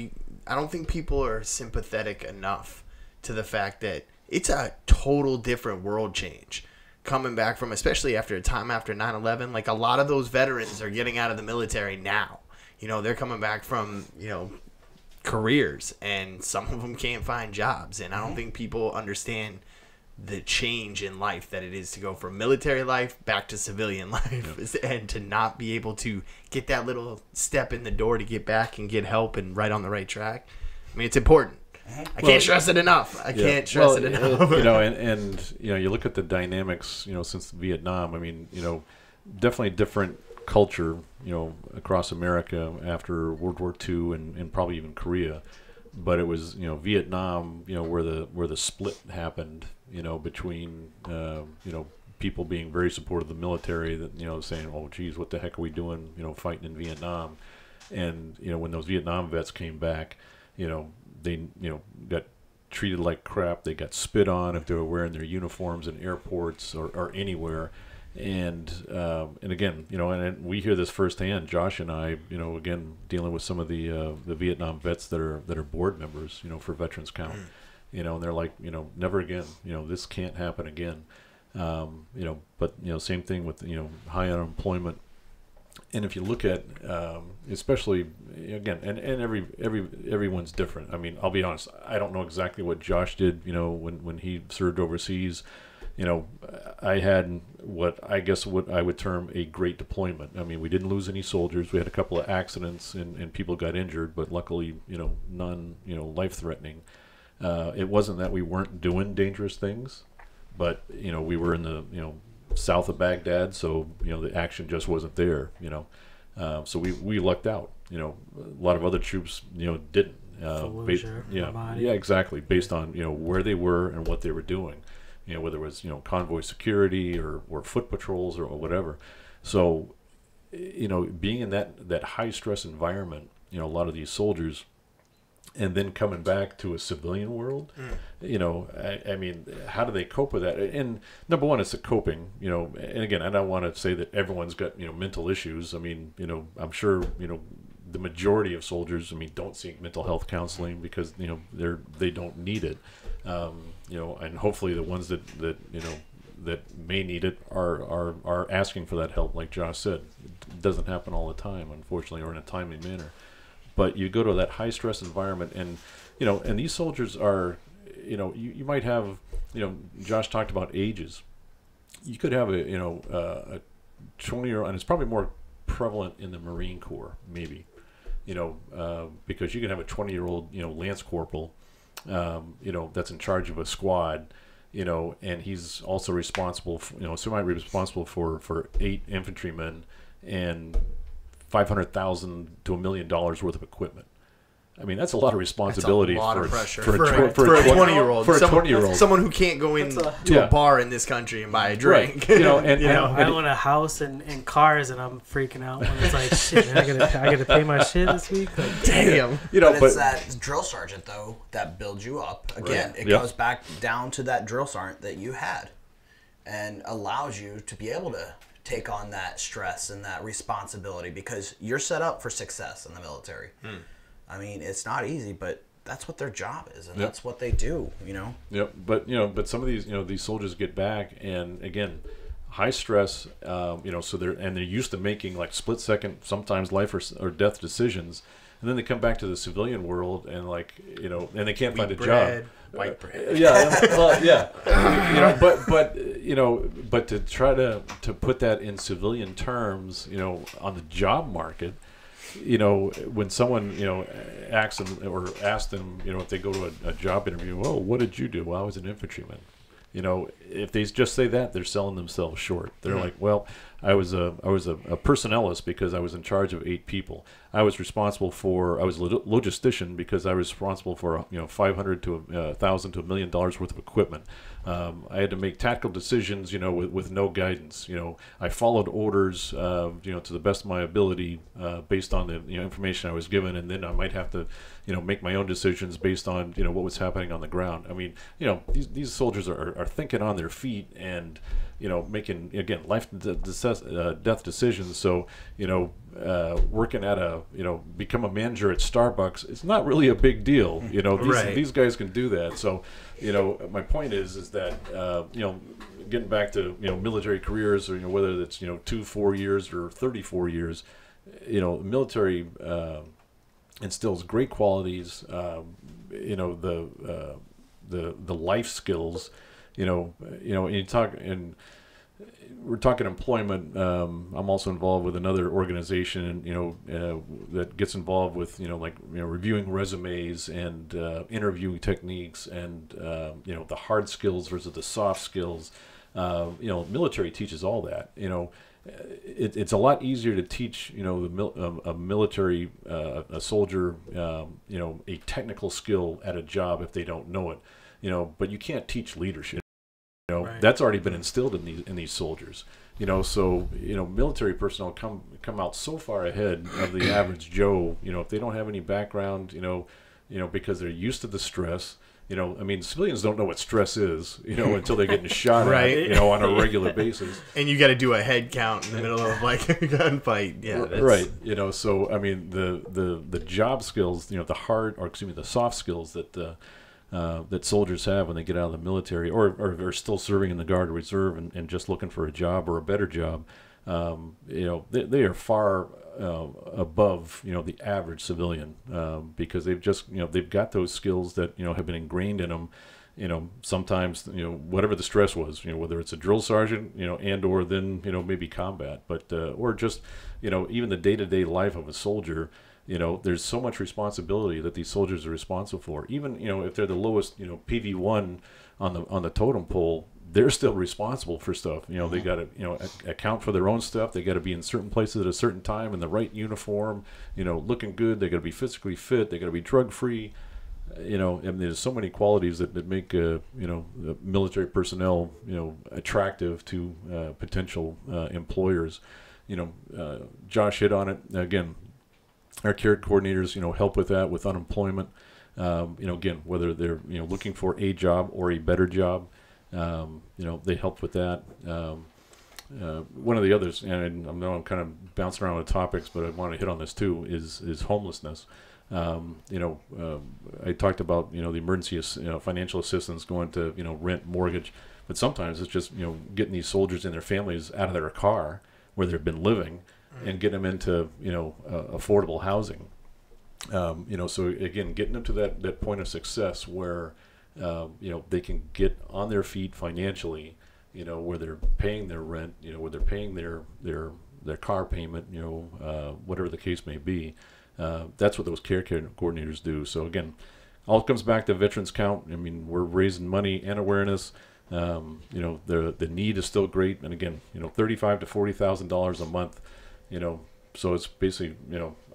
I don't think people are sympathetic enough to the fact that it's a total different world change coming back from, especially after a time after 9/11. Like, a lot of those veterans are getting out of the military now. They're coming back from, careers, and some of them can't find jobs. And I don't think people understand the change in life that it is to go from military life back to civilian life, and to not be able to get that little step in the door to get back and get help and right on the right track. I mean, it's important. I can't stress it enough. I can't stress it enough. And you look at the dynamics, since Vietnam. I mean, definitely different culture, across America after World War II and probably even Korea. But it was, Vietnam, where the split happened, between, people being very supportive of the military, that, saying, oh, geez, what the heck are we doing, fighting in Vietnam? And, when those Vietnam vets came back, they, got treated like crap. They got spit on if they were wearing their uniforms in airports or anywhere. And again, and we hear this firsthand. Josh and I, again, dealing with some of the Vietnam vets that are board members, for Veterans Count, and they're like, never again, this can't happen again. But same thing with high unemployment. And if you look at, especially again, and everyone's different. I mean, I'll be honest, I don't know exactly what Josh did, when he served overseas. I had what I would term a great deployment. I mean, we didn't lose any soldiers. We had a couple of accidents and people got injured, but luckily, none, life-threatening. It wasn't that we weren't doing dangerous things, but, we were in the, south of Baghdad, so, the action just wasn't there, So we lucked out. A lot of other troops, didn't. Exactly. Based on, where they were and what they were doing. Whether it was, convoy security or foot patrols or whatever. So, being in that high stress environment, a lot of these soldiers, and then coming back to a civilian world, I mean, how do they cope with that? And number one, it's a coping, and again, I don't want to say that everyone's got, mental issues. I mean, I'm sure, the majority of soldiers, I mean, don't seek mental health counseling because they don't need it. And hopefully the ones that may need it are asking for that help. Like Josh said, it doesn't happen all the time, unfortunately, or in a timely manner. But you go to that high stress environment, and and these soldiers are, you might have, Josh talked about ages. You could have a 20-year-old, and it's probably more prevalent in the Marine Corps, maybe, because you can have a 20-year-old, Lance Corporal, that's in charge of a squad, and he's also responsible for, so he might be responsible for 8 infantrymen and $500,000 to $1 million worth of equipment. I mean, that's a lot of responsibility. That's a lot for of pressure for a 20-year-old. For a 20-year-old, someone who can't go into a bar in this country and buy a drink. Right. And I own a house and cars, and I'm freaking out when it's like, shit, I gotta pay my shit this week. Like, damn. But it's that drill sergeant though that builds you up. Again, it goes back down to that drill sergeant that you had, and allows you to be able to take on that stress and that responsibility because you're set up for success in the military. I mean, it's not easy, but that's what their job is, and that's what they do, Yep. But some of these, these soldiers get back, and again, high stress, so they're used to making like split second, sometimes life or death decisions, and then they come back to the civilian world and and they can't find a job. White bread. But to try to put that in civilian terms, on the job market. When someone, asks them, if they go to a job interview, well, what did you do? Well, I was an infantryman. If they just say that, they're selling themselves short. They're like, well, I was a personnelist because I was in charge of 8 people. I was a logistician because I was responsible for $500 to $1,000 to $1 million worth of equipment. I had to make tactical decisions, with no guidance. I followed orders, to the best of my ability, based on the information I was given, and then I might have to, make my own decisions based on what was happening on the ground. I mean, these soldiers are thinking on their feet and making again life death decisions. So working at become a manager at Starbucks, it's not really a big deal. These guys can do that. So my point is that getting back to military careers, or whether it's 2, 4 years or 34 years, military instills great qualities. The life skills. And you talk, and we're talking employment. I'm also involved with another organization, that gets involved with, reviewing resumes and interviewing techniques and, the hard skills versus the soft skills. Military teaches all that. It's a lot easier to teach, a military, a soldier, a technical skill at a job if they don't know it. But you can't teach leadership. That's already been instilled in these soldiers. So military personnel come out so far ahead of the average Joe. If they don't have any background, because they're used to the stress. I mean, civilians don't know what stress is, until they're getting shot at, on a regular basis. And you got to do a head count in the middle of like a gunfight. Yeah, that's... right. So I mean, the job skills, the soft skills that soldiers have when they get out of the military, or are still serving in the Guard or Reserve and just looking for a job or a better job, they are far above the average civilian, because they've got those skills that have been ingrained in them. Sometimes whatever the stress was, whether it's a drill sergeant, and or then maybe combat, but or just even the day-to-day life of a soldier. There's so much responsibility that these soldiers are responsible for. Even if they're the lowest PV1 on the totem pole, they're still responsible for stuff. They got to account for their own stuff. They got to be in certain places at a certain time in the right uniform. Looking good. They got to be physically fit. They got to be drug free. And there's so many qualities that make military personnel attractive to potential employers. Josh hit on it again. Our care coordinators, help with that, with unemployment. Again, whether they're looking for a job or a better job, they help with that. one of the others, and I know I'm kind of bouncing around with topics, but I want to hit on this too, is homelessness. I talked about, the emergency, financial assistance going to, rent, mortgage, but sometimes it's just, getting these soldiers and their families out of their car where they've been living and getting them into, affordable housing. So again, getting them to that point of success where, they can get on their feet financially, where they're paying their rent, where they're paying their car payment, whatever the case may be. That's what those care coordinators do. So again, all comes back to veterans count. I mean, we're raising money and awareness. The need is still great. And again, $35,000 to $40,000 a month, so it's basically,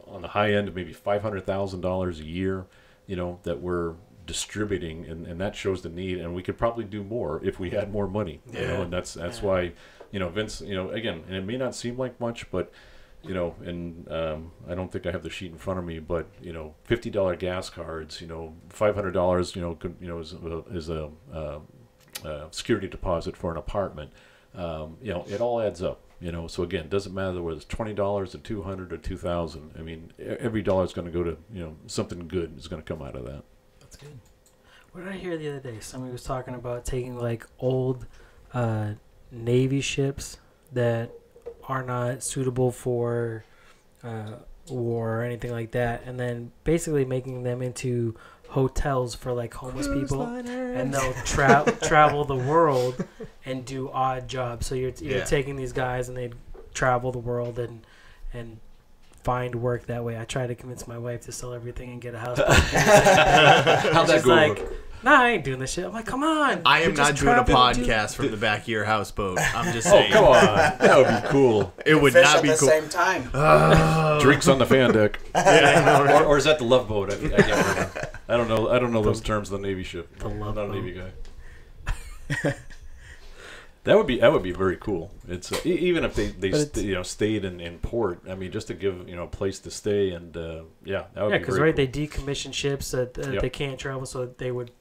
on the high end, maybe $500,000 a year, that we're distributing, and that shows the need. And we could probably do more if we had more money, and that's why, Vince, again, and it may not seem like much, but and I don't think I have the sheet in front of me, but $50 gas cards, $500, is a security deposit for an apartment. It all adds up. So again, it doesn't matter whether it's $20 or $200 or $2,000. I mean, every dollar is going to go to something good is going to come out of that. That's good. What did I hear the other day? Somebody was talking about taking like old Navy ships that are not suitable for war or anything like that, and then basically making them into hotels for like homeless people, and they'll travel the world and do odd jobs. So you're taking these guys and they travel the world and find work that way. I try to convince my wife to sell everything and get a house. How'd that go? Like, nah, I ain't doing this shit. I'm like, come on. I am not doing a podcast from the back of your houseboat. I'm just saying. Oh, come on. That would be cool. It would not be cool. At the same time. Drinks on the fan deck. Yeah. or is that the love boat? I can't remember. I don't know those terms of the Navy ship. The love I'm not a boat. Navy guy. That would be very cool. It's even if they stayed in port. I mean, just to give a place to stay, and that would be because very cool. they decommission ships that they can't travel, so they would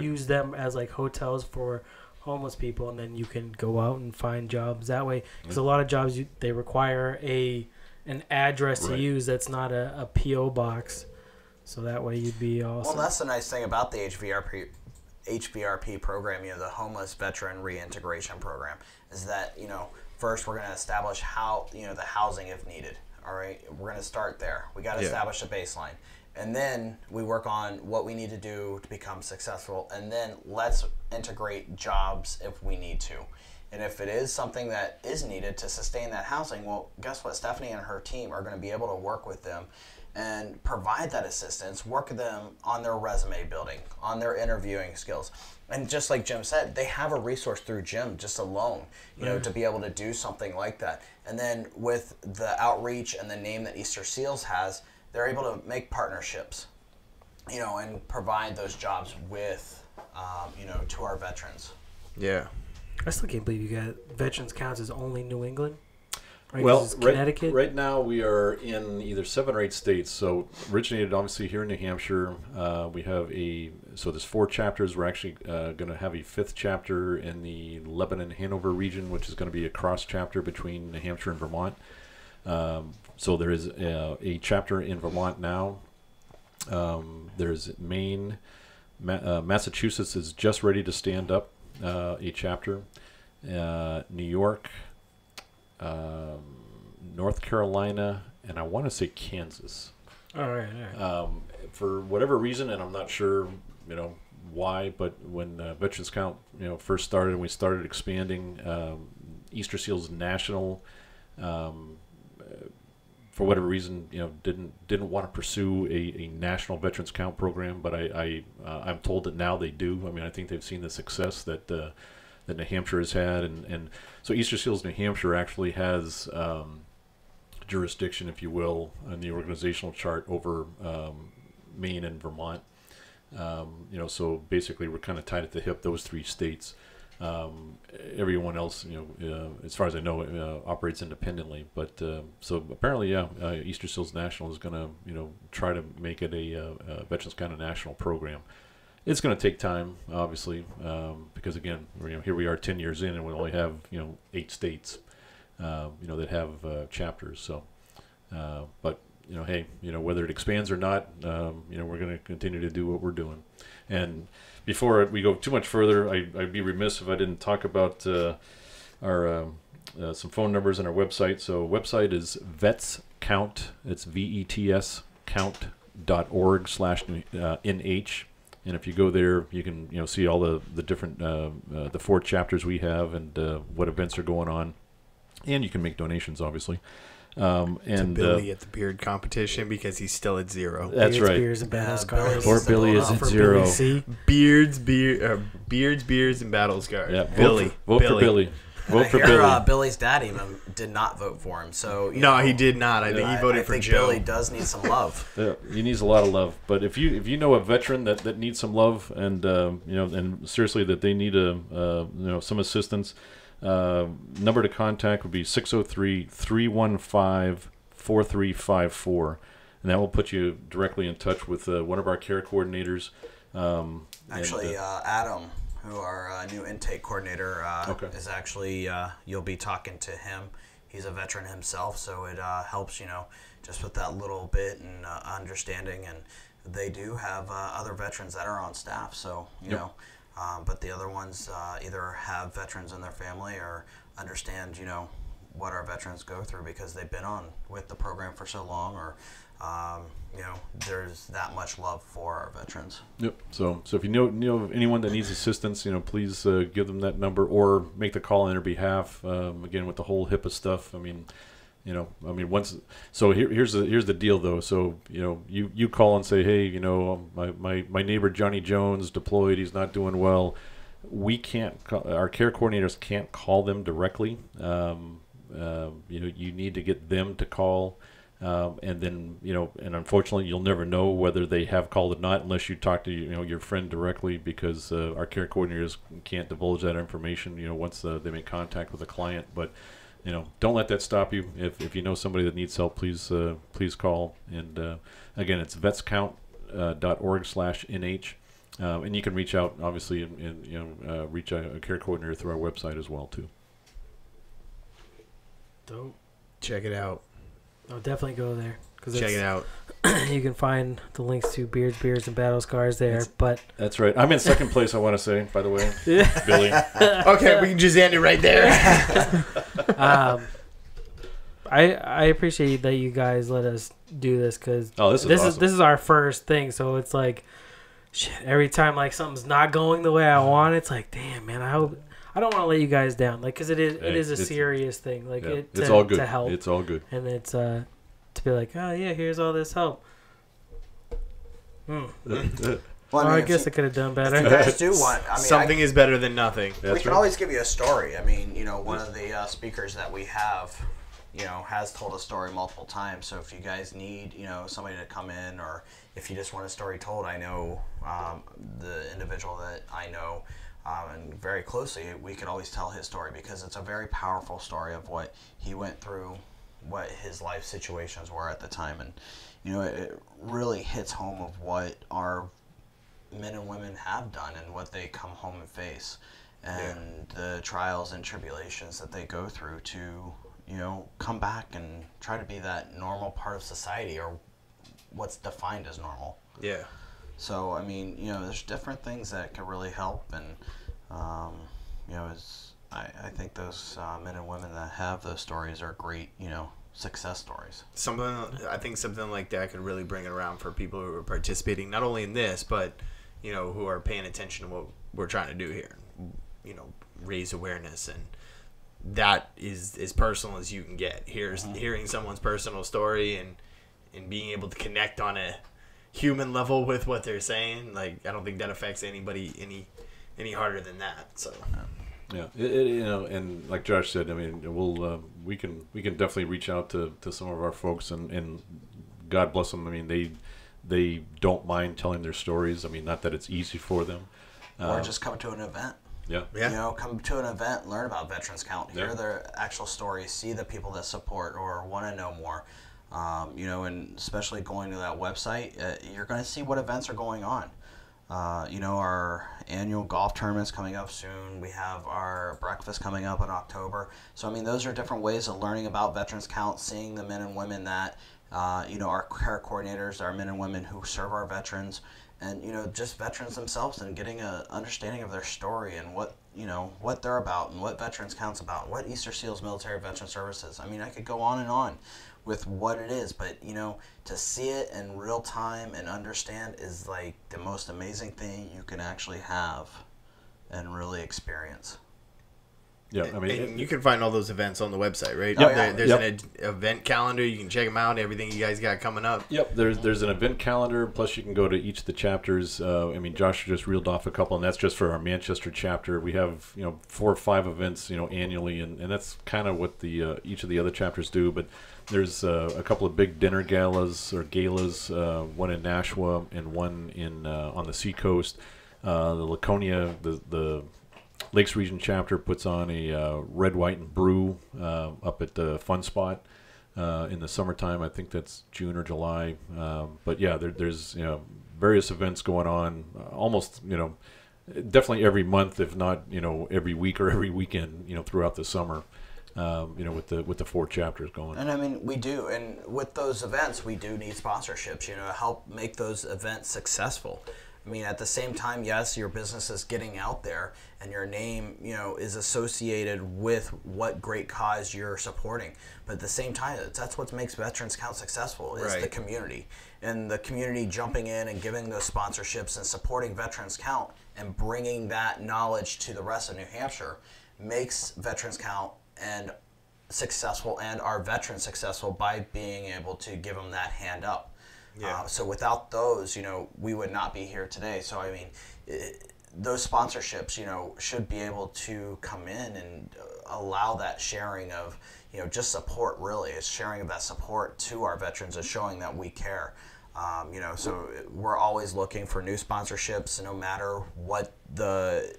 use them as like hotels for homeless people, and then you can go out and find jobs that way. Because a lot of jobs they require an address to use that's not a PO box, so that way you'd be awesome. Well, that's the nice thing about the HVRP program, the Homeless Veteran Reintegration Program, is that, first we're going to establish how, the housing if needed. All right, we're going to start there. We got to establish a baseline. And then we work on what we need to do to become successful. And then let's integrate jobs if we need to. And if it is something that is needed to sustain that housing, well, guess what? Stephanie and her team are going to be able to work with them and provide that assistance, work with them on their resume building, on their interviewing skills. And just like Jim said, they have a resource through Jim just alone, to be able to do something like that. And then with the outreach and the name that Easter Seals has, they're able to make partnerships, and provide those jobs with, to our veterans. Yeah. I still can't believe you got veterans counts as only New England. Right? Well, Connecticut. Right now we are in either 7 or 8 states. So originated obviously here in New Hampshire. We have there's 4 chapters. We're actually going to have a 5th chapter in the Lebanon-Hanover region, which is going to be a cross chapter between New Hampshire and Vermont. So there is a chapter in Vermont now. There's Maine. Massachusetts is just ready to stand up a chapter. New York. North Carolina, and I want to say Kansas. All right. For whatever reason, and I'm not sure, why, but when Veterans Count, first started and we started expanding, Easter Seals National, for whatever reason, didn't want to pursue a national Veterans Count program, but I'm told that now they do. I mean, I think they've seen the success that New Hampshire has had, and so Easter Seals New Hampshire actually has jurisdiction, if you will, on the organizational chart over Maine and Vermont. So basically we're kind of tied at the hip, those 3 states. Everyone else, as far as I know, operates independently. But so apparently, Easter Seals National is going to, try to make it a Veterans kind of national program. It's going to take time, obviously, because again, here we are 10 years in, and we only have 8 states. that have chapters. So, but hey, whether it expands or not, we're going to continue to do what we're doing. And before we go too much further, I'd be remiss if I didn't talk about our some phone numbers on our website. So website is Vets Count. It's VETS count.org/NH. And if you go there, you can see all the different the 4 chapters we have and what events are going on, and you can make donations, obviously. And to Billy at the beard competition because he's still at 0. That's right. Beers and battle scars. Poor Billy is at 0. Beards, and battle scars. Yeah, Billy. Vote for Billy. Vote for Billy. Billy's daddy did not vote for him, so no, he did not. I think he voted for Joe. Billy does need some love. Yeah, he needs a lot of love. But if you know a veteran that needs some love and and seriously that they need some assistance, number to contact would be 603-315-4354, and that will put you directly in touch with one of our care coordinators. Actually, Adam, who our new intake coordinator is actually, you'll be talking to him. He's a veteran himself, so it helps, just with that little bit and understanding. And they do have other veterans that are on staff, so, but the other ones either have veterans in their family or understand, what our veterans go through because they've been on with the program for so long, or there's that much love for our veterans. Yep. So if you know anyone that needs assistance, please give them that number or make the call on their behalf. Again, with the whole HIPAA stuff, once. So here's the deal though. So you call and say, hey, my neighbor Johnny Jones deployed. He's not doing well. We can't. Our care coordinators can't call them directly. You need to get them to call. And then, and unfortunately, you'll never know whether they have called or not unless you talk to, your friend directly, because our care coordinators can't divulge that information, once they make contact with a client. But, don't let that stop you. If you know somebody that needs help, please call. And again, it's vetscount.org/NH. And you can reach out, obviously, and reach a care coordinator through our website as well, too. Dope. Check it out. I'll definitely go there. Check it out. You can find the links to beers, and battle scars there. That's right. I'm in second place, I want to say, by the way. Billy. Okay, we can just end it right there. I appreciate that you guys let us do this because this is our first thing. So it's like, shit. Every time like something's not going the way I want, it's like, damn, man. I hope. I don't want to let you guys down, like, because it is a serious thing. Like, it's all good to help. It's all good, and it's to be like, oh yeah, here's all this help. Well, I guess I could have done better. If you guys do want, something is better than nothing. We can always give you a story. One of the speakers that we have, has told a story multiple times. So if you guys need, somebody to come in, or if you just want a story told, I know the individual that I know. And very closely, we could always tell his story because it's a very powerful story of what he went through, what his life situations were at the time. And, it really hits home of what our men and women have done and what they come home and face, and the trials and tribulations that they go through to, come back and try to be that normal part of society, or what's defined as normal. Yeah. So, there's different things that can really help, and, I think those men and women that have those stories are great, success stories. I think something like that could really bring it around for people who are participating, not only in this, but, who are paying attention to what we're trying to do here, raise awareness. And that is as personal as you can get. Hearing someone's personal story and being able to connect on a human level with what they're saying, like, I don't think that affects anybody any harder than that. So yeah, and like Josh said, we'll we can definitely reach out to some of our folks, and God bless them. They don't mind telling their stories. Not that it's easy for them, or just come to an event. Yeah. Come to an event, learn about Veterans Count, hear their actual stories, see the people that support or want to know more. And especially going to that website, you're going to see what events are going on. Our annual golf tournament's coming up soon. We have our breakfast coming up in October. So, I mean, those are different ways of learning about Veterans Count, seeing the men and women that, our care coordinators, our men and women who serve our veterans, and, just veterans themselves, and getting an understanding of their story and what they're about and what Veterans Count's about, what Easter Seals Military Veteran Services. I mean, I could go on and on with what it is, but to see it in real time and understand is like the most amazing thing you can actually have and really experience. Yeah, I mean, and you can find all those events on the website, right? Yep. There's an event calendar. You can check them out. Everything you guys got coming up. Yep, there's an event calendar. Plus, you can go to each of the chapters. I mean, Josh just reeled off a couple, and that's just for our Manchester chapter. We have 4 or 5 events annually, and that's kind of what the each of the other chapters do. But there's a couple of big dinner galas, one in Nashua and one in on the seacoast. The Laconia, the Lakes Region chapter puts on a red, white, and brew up at the Fun Spot in the summertime. I think that's June or July. But yeah, there's various events going on almost definitely every month, if not every week or every weekend throughout the summer. With the 4 chapters going. And I mean, we do, and with those events, we do need sponsorships, to help make those events successful. I mean, at the same time, yes, your business is getting out there, and your name, is associated with what great cause you're supporting. But at the same time, that's what makes Veterans Count successful, is the community. And the community jumping in and giving those sponsorships and supporting Veterans Count and bringing that knowledge to the rest of New Hampshire makes Veterans Count and successful, and our veterans successful, by being able to give them that hand up. Yeah. So without those, we would not be here today. So I mean, those sponsorships, should be able to come in and allow that sharing of, just support. Really, it's sharing of that support to our veterans, is showing that we care. So we're always looking for new sponsorships, no matter what the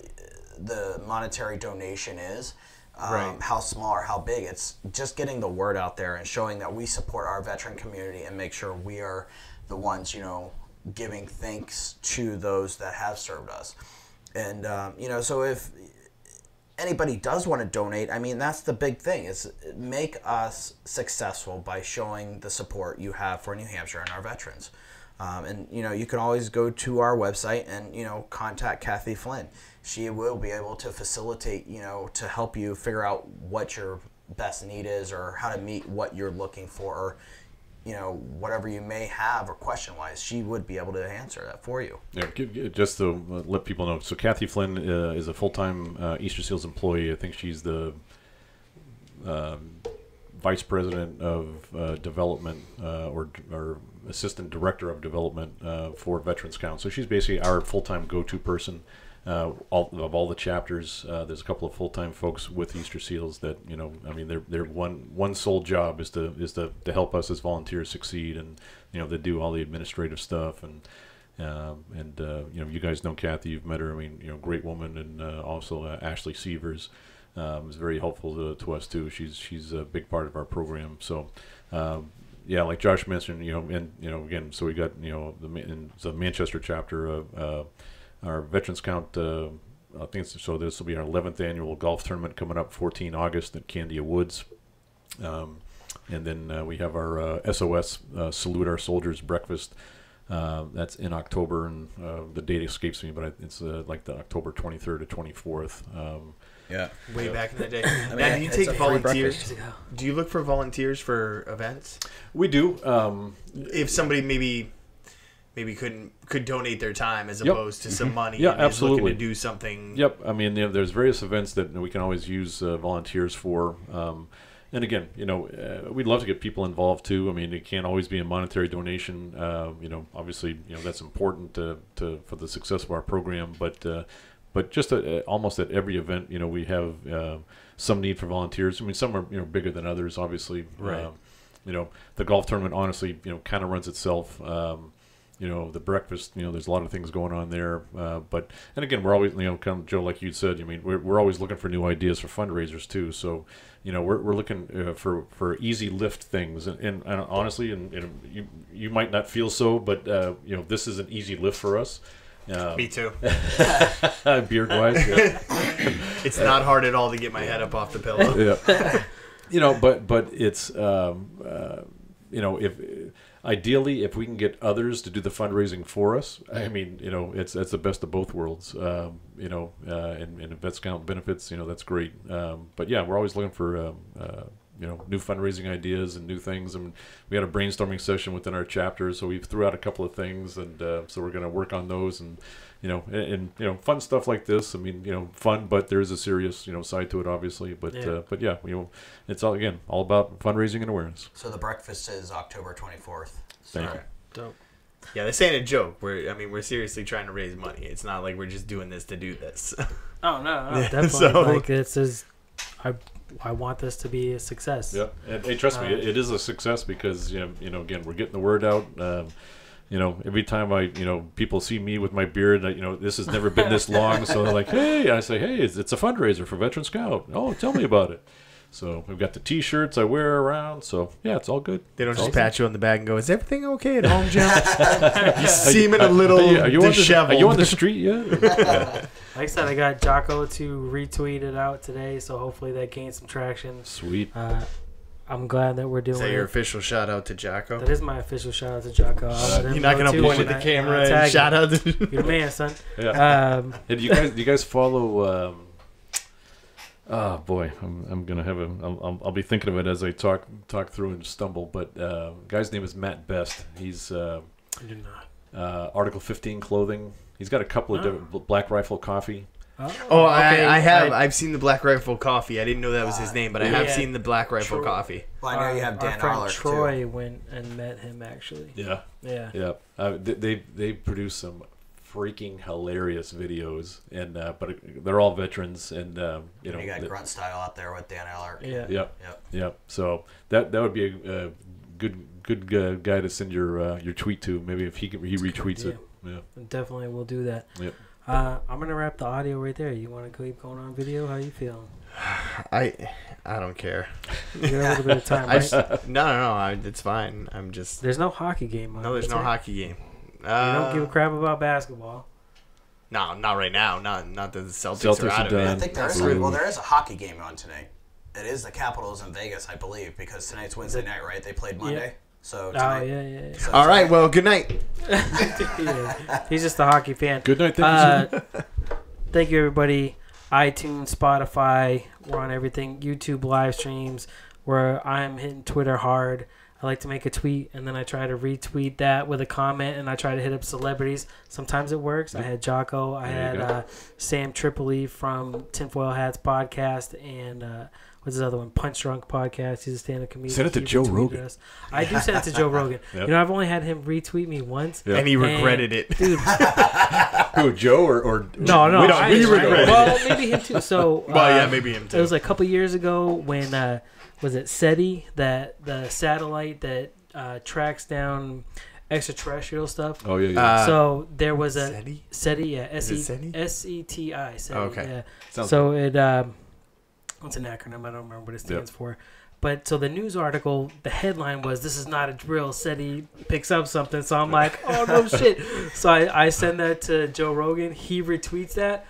monetary donation is. How small or how big. It's just getting the word out there and showing that we support our veteran community and make sure we are the ones, giving thanks to those that have served us. And, so if anybody does want to donate, I mean, that's the big thing, is make us successful by showing the support you have for New Hampshire and our veterans. And, you can always go to our website and, contact Kathy Flynn. She will be able to facilitate, to help you figure out what your best need is, or how to meet what you're looking for, or, whatever you may have or question-wise, she would be able to answer that for you. Yeah, just to let people know. So Kathy Flynn is a full-time Easter Seals employee. I think she's the Vice President of Development or Assistant Director of Development for Veterans Count. So she's basically our full-time go-to person of all the chapters. There's a couple of full-time folks with Easter Seals that I mean, their one sole job is to help us as volunteers succeed, and they do all the administrative stuff, and you guys know Kathy, you've met her. I mean, great woman, and also Ashley Sievers is very helpful to us too. She's a big part of our program. So. Yeah, like Josh mentioned, and again, so we got the Manchester chapter of our Veterans Count. I think so. This will be our 11th annual golf tournament coming up, 14 August at Candia Woods, and then we have our SOS Salute Our Soldiers breakfast. That's in October, and the date escapes me, but it's like the October 23rd to 24th. Yeah, way back in the day. Now, do you take volunteers? Do you look for volunteers for events? We do. If somebody maybe could donate their time as opposed to some money. Yeah, and absolutely. Is looking to do something. Yep. I mean, there's various events that we can always use volunteers for. And again, we'd love to get people involved too. I mean, it can't always be a monetary donation. Obviously, that's important for the success of our program. But just almost at every event, we have some need for volunteers. I mean, some are bigger than others, obviously. Right. The golf tournament, honestly, kind of runs itself. The breakfast, there's a lot of things going on there. And again, we're always, kind of, Joe, like you said, I mean, we're always looking for new ideas for fundraisers too. So, we're looking for easy lift things. And honestly, and you might not feel so, but this is an easy lift for us. Me too. Beard-wise, yeah. It's not hard at all to get my head up off the pillow. Yeah. But it's, if ideally, if we can get others to do the fundraising for us, I mean, it's the best of both worlds. And Vets Count benefits, that's great. But yeah, we're always looking for new fundraising ideas and new things. And we had a brainstorming session within our chapter, so we threw out a couple of things, and so we're going to work on those and fun stuff like this. I mean, fun, but there is a serious side to it, obviously. But yeah, it's all about fundraising and awareness. So the breakfast is October 24th. Thank you. Dope. Yeah, this ain't a joke. We're seriously trying to raise money. It's not like we're just doing this to do this. Oh no, definitely. So, like I want this to be a success. Yeah, and hey, trust me, it is a success because again, we're getting the word out. Every time people see me with my beard, this has never been this long. So they're like, hey, I say, hey, it's a fundraiser for Veteran Scout. Oh, tell me about it. So we've got the T-shirts I wear around. So yeah, it's all good. They don't just pat you on the back and go, "Is everything okay at home, Jim?" You seeming a little disheveled. Are you on the street yet? Like I said, I got Jocko to retweet it out today, so hopefully that gains some traction. Sweet. I'm glad that we're doing Is that it. your official shout out to Jocko? That is my official shout out to Jocko. You're not going to point at the camera and shout out to... You're the man, son. Yeah. Do you guys follow... oh boy, I'm gonna have I'll be thinking of it as I talk through and stumble. But guy's name is Matt Best. He's I do not. Article 15 clothing. He's got a couple of different Black Rifle Coffee. Oh, okay. I've seen the Black Rifle Coffee. I didn't know that was his name, but I have seen the Black Rifle Coffee. Well, I know you have Dan our friend Arler, Troy too. went and met him actually. Yeah. Yeah. They produce some freaking hilarious videos, and but they're all veterans, and you got Grunt Style out there with Dan Eller. Yeah. Yep. So that would be a good guy to send your tweet to. Maybe if he retweets it. Yeah. Definitely, we'll do that. Yep. I'm gonna wrap the audio right there. You want to keep going on video? How you feeling? I don't care. You got a little bit of time, right? No, it's fine. I'm just... There's no hockey game on. No, there's no hockey game. You don't give a crap about basketball. No, not right now. Not that the Celtics are out of it. I think there is a hockey game on tonight. It is the Capitals in Vegas, I believe, because tonight's Wednesday night, right? They played Monday. Yeah. So tonight, yeah. So all right, well, good night. Yeah. He's just a hockey fan. Good night, thank you. Thank you, everybody. iTunes, Spotify, we're on everything. YouTube live streams, where I'm hitting Twitter hard. I like to make a tweet, and then I try to retweet that with a comment, and I try to hit up celebrities. Sometimes it works. I had Jocko. I had Sam Tripoli from Tinfoil Hats podcast, and what's his other one? Punch Drunk podcast. He's a stand-up comedian. Send it to Joe Rogan. I do send it to Joe Rogan. Yep. I've only had him retweet me once. Yep. And he regretted it. Dude. Who, Joe or No. We regretted it. Well, maybe him too. So, maybe him too. It was like a couple years ago when... was it SETI, the satellite that tracks down extraterrestrial stuff? Oh, yeah. So there was a SETI? SETI, yeah. SETI? SETI. SETI, okay. Yeah. So it, what's an acronym? I don't remember what it stands for. But so the news article, the headline was, "This is not a drill. SETI picks up something." So I'm like, oh, no shit. So I send that to Joe Rogan. He retweets that.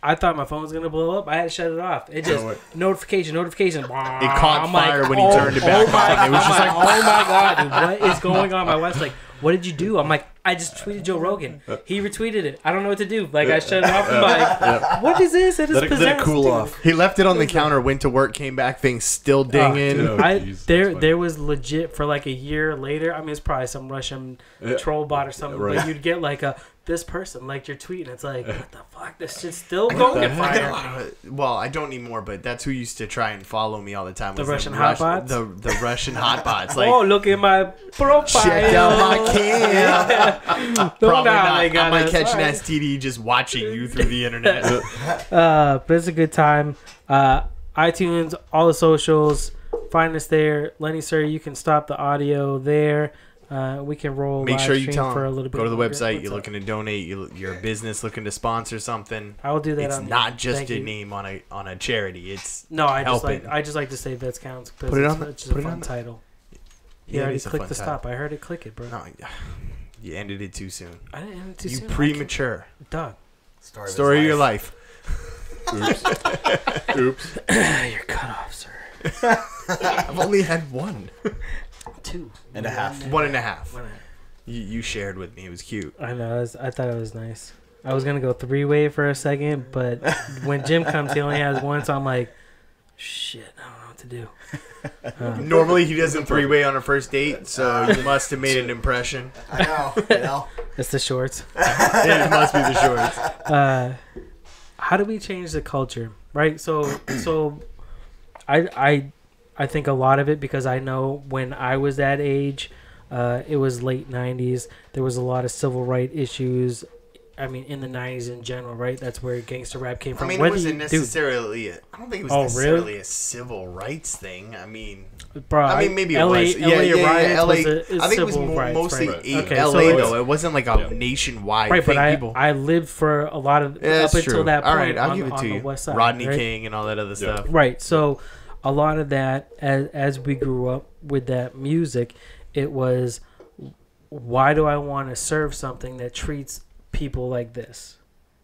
I thought my phone was going to blow up. I had to shut it off. It just, notification. It caught fire when he turned it back on. It was just like, oh my God, dude, what is going on? My wife's like, what did you do? I'm like, I just tweeted Joe Rogan. He retweeted it. I don't know what to do. Like, I shut it off. I'm like, what is this? It is possessed. Let it cool off. He left it on the counter, went to work, came back, things still dinging. There was legit for like a year later. I mean, it's probably some Russian troll bot or something. Right. But you'd get like this person, like you're tweeting. It's like, what the fuck? This shit's still going fire. Well, I don't anymore, but that's who used to try and follow me all the time. The Russian hot bots? The Russian hot bots. Like, oh, look at my profile. Check out my cam. Probably not. I might catch an right. STD just watching you through the internet. But it's a good time. iTunes, all the socials, find us there. Lenny, sir, you can stop the audio there. We can roll. Make sure you stream tell for a them. little bit. Go to the website. What's You're up? Looking to donate. You're a business looking to sponsor something. I will do that. It's on not just Thank your you. name on a charity. It's I helping. just like to say Vets Counts. Put it on. It's just a fun title. Yeah, You already it's a clicked fun the title. stop. I heard it click it, bro. No, You ended it too soon. I didn't end it too You soon. premature. Dog. Story of your life. Oops. Oops. You're cut off, sir. I've only had one. 2 and a half. 1.5. 1.5. You shared with me. It was cute. I know. I thought it was nice. I was gonna go 3-way for a second, but when Jim comes, he only has one, so I'm like, shit, I don't know what to do. Normally he doesn't 3-way on a first date, so you must have made an impression. I know. You know. It's the shorts. It must be the shorts. How do we change the culture, right? So I think a lot of it, because I know when I was that age, it was late 90s. There was a lot of civil rights issues. I mean, in the 90s in general, right? That's where gangster rap came from. I mean, it wasn't necessarily. I don't think it was necessarily a civil rights thing. I mean, maybe it was. LA LA. I think it was mostly right? LA though. It wasn't like a nationwide right, thing. But I lived for a lot of up until that point. All right, I'll give it to you. West Side, Rodney right? King and all that other stuff. Right. So a lot of that, as we grew up with that music, it was, why do I want to serve something that treats people like this?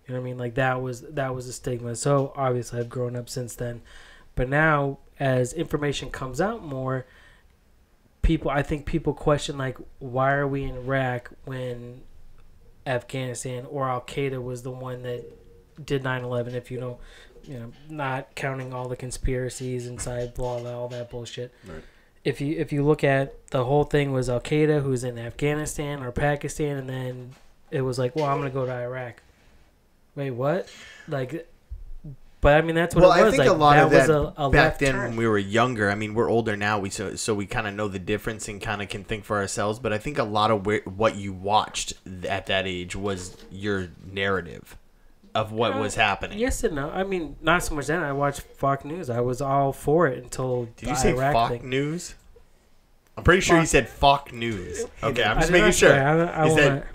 You know what I mean? Like that was a stigma. So obviously I've grown up since then, but now as information comes out more, I think people question, like, why are we in Iraq when Afghanistan or Al Qaeda was the one that did 9/11? If you know, not counting all the conspiracies inside, blah blah, all that bullshit. Right. If you look at the whole thing, was Al Qaeda who's in Afghanistan or Pakistan, and then it was like, well, I'm gonna go to Iraq. Wait, what? Like, but I mean, that's what it was. I think like, a lot of that a back then turn. when we were younger. I mean, we're older now, so we kind of know the difference and kind of can think for ourselves. But I think a lot of what you watched at that age was your narrative of what was happening. Yes and no. I mean, not so much then. I watched Fox News. I was all for it until Did you say Iraq Fox thing. News? I'm pretty sure he said Fox News. Okay, I'm just making sure.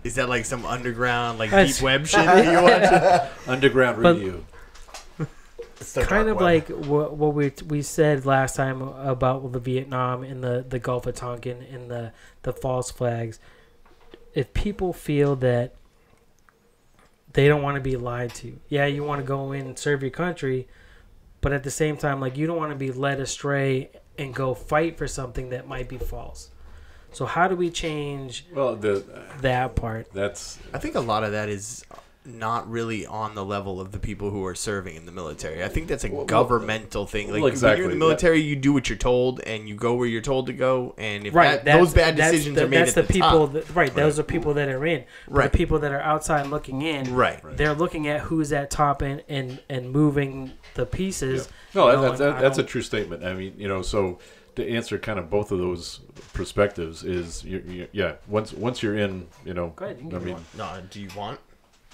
Is that like some underground, like deep web shit that you watch? Underground review. It's the kind dark of web. like what we said last time about the Vietnam and the Gulf of Tonkin and the false flags. If people feel that they don't want to be lied to, yeah, you want to go in and serve your country, but at the same time, like, you don't want to be led astray and go fight for something that might be false. So how do we change that part? I think a lot of that is not really on the level of the people who are serving in the military. I think that's a governmental thing. Like, exactly. When you're in the military, you do what you're told, and you go where you're told to go. And if right, those bad decisions are made at the people top. Those are people that are in. Right. The people that are outside looking in, they're looking at who's at top and moving the pieces. Yeah. No, that's a true statement. I mean, so to answer kind of both of those perspectives is, once you're in, Go ahead, you can do you want?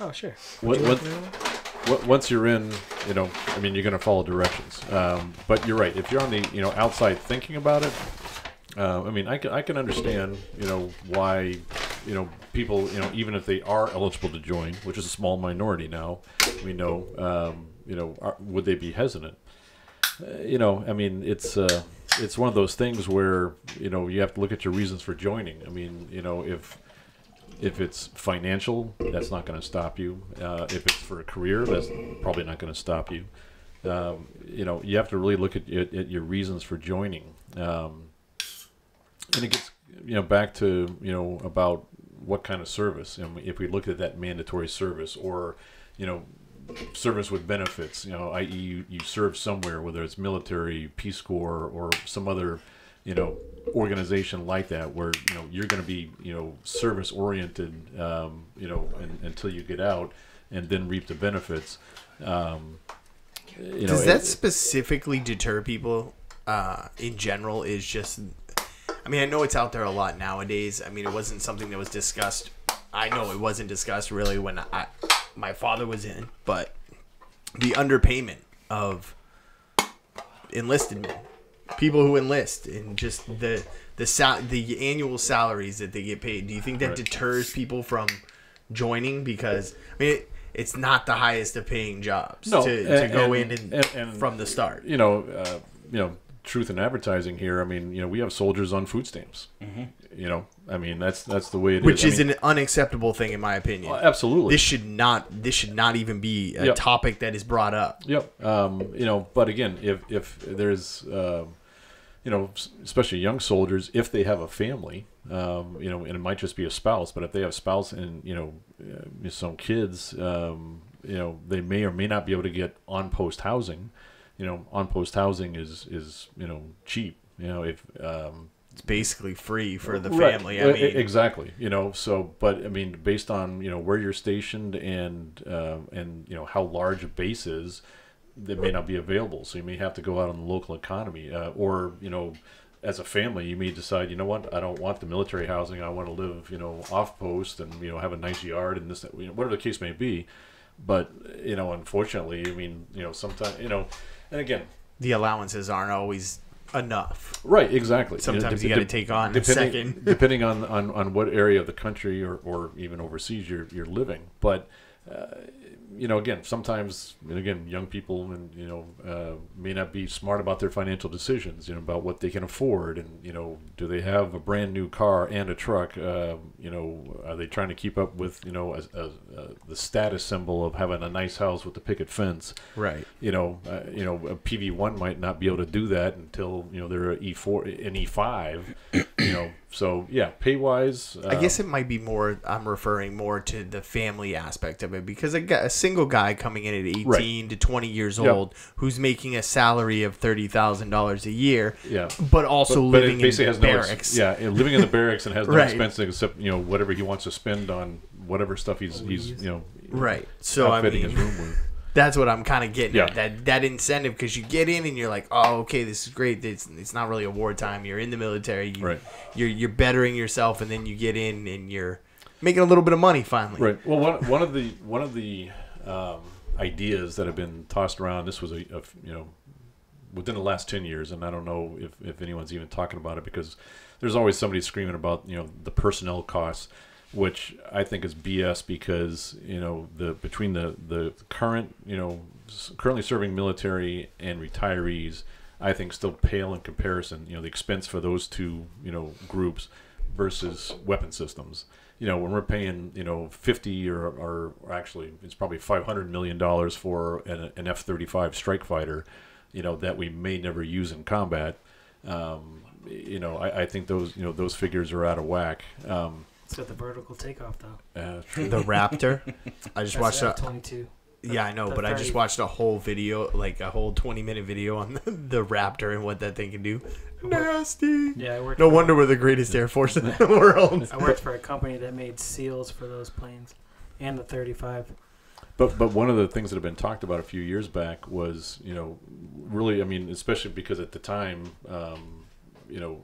Oh, sure. Once you're in, I mean, you're going to follow directions. But you're right. If you're on the, outside thinking about it, I mean, I can understand, why, people, even if they are eligible to join, which is a small minority now, we know, would they be hesitant? I mean, it's one of those things where, you have to look at your reasons for joining. I mean, if it's financial, that's not going to stop you. If it's for a career, that's probably not going to stop you. You have to really look at your reasons for joining. And it gets, back to, about what kind of service. And if we look at that mandatory service or, service with benefits, i.e. you serve somewhere, whether it's military, Peace Corps, or some other, organization like that, where you're going to be service oriented, until you get out, and then reap the benefits. Does that specifically deter people? In general, is just. I mean, I know it's out there a lot nowadays. I mean, it wasn't something that was discussed. I know it wasn't discussed really when my father was in, but the underpayment of enlisted men. People who enlist, and just the annual salaries that they get paid. Do you think that deters people from joining? Because I mean, it's not the highest of paying jobs to go in and from the start. truth in advertising here. I mean, we have soldiers on food stamps. Mm-hmm. I mean, that's the way it Which is. Which is an unacceptable thing, in my opinion. Absolutely. This should not even be a topic that is brought up. Yep. But again, if there's, especially young soldiers, if they have a family, and it might just be a spouse, but if they have a spouse and, some kids, they may or may not be able to get on-post housing. On-post housing is cheap. If it's basically free for the family. Right. I mean, exactly. But I mean, based on where you're stationed and how large a base is, that may not be available. So you may have to go out on the local economy, or as a family, you may decide, I don't want the military housing. I want to live, off post and have a nice yard and this, whatever the case may be. But unfortunately, I mean, sometimes, and again, the allowances aren't always enough. Right, exactly. Sometimes you got to take on a second, depending on what area of the country or even overseas you're living. But again, sometimes, young people may not be smart about their financial decisions, about what they can afford, and do they have a brand new car and a truck? Are they trying to keep up with the status symbol of having a nice house with the picket fence? Right. A PV1 might not be able to do that until they're an E5. So yeah, pay wise. I guess it might be more. I'm referring more to the family aspect of it, because a single guy coming in at 18 to 20 years old who's making a salary of $30,000 a year, but also living in the barracks. Living in the barracks and has no expenses except whatever he wants to spend on whatever stuff he's right. So outfitting his room with. That's what I'm kind of getting at. That incentive, because you get in and you're like, oh, okay, this is great. It's not really a wartime. You're in the military. You're bettering yourself, and then you get in and you're making a little bit of money finally. Right. Well, one of the ideas that have been tossed around. This was within the last 10 years, and I don't know if anyone's even talking about it, because there's always somebody screaming about the personnel costs, which I think is BS, because between the current currently serving military and retirees, I think still pale in comparison. The expense for those two groups versus weapon systems. When we're paying 50 or actually it's probably $500 million for an F-35 strike fighter, that we may never use in combat. I think those figures are out of whack. It's got the vertical takeoff though. The Raptor. I just watched that. F-22. Yeah, I know, but I just watched a whole video, like a whole 20-minute video on the Raptor and what that thing can do. Nasty. Yeah, no wonder we're the greatest Air Force in the world. I worked for a company that made seals for those planes and the 35. But one of the things that have been talked about a few years back was, really, I mean, especially because at the time,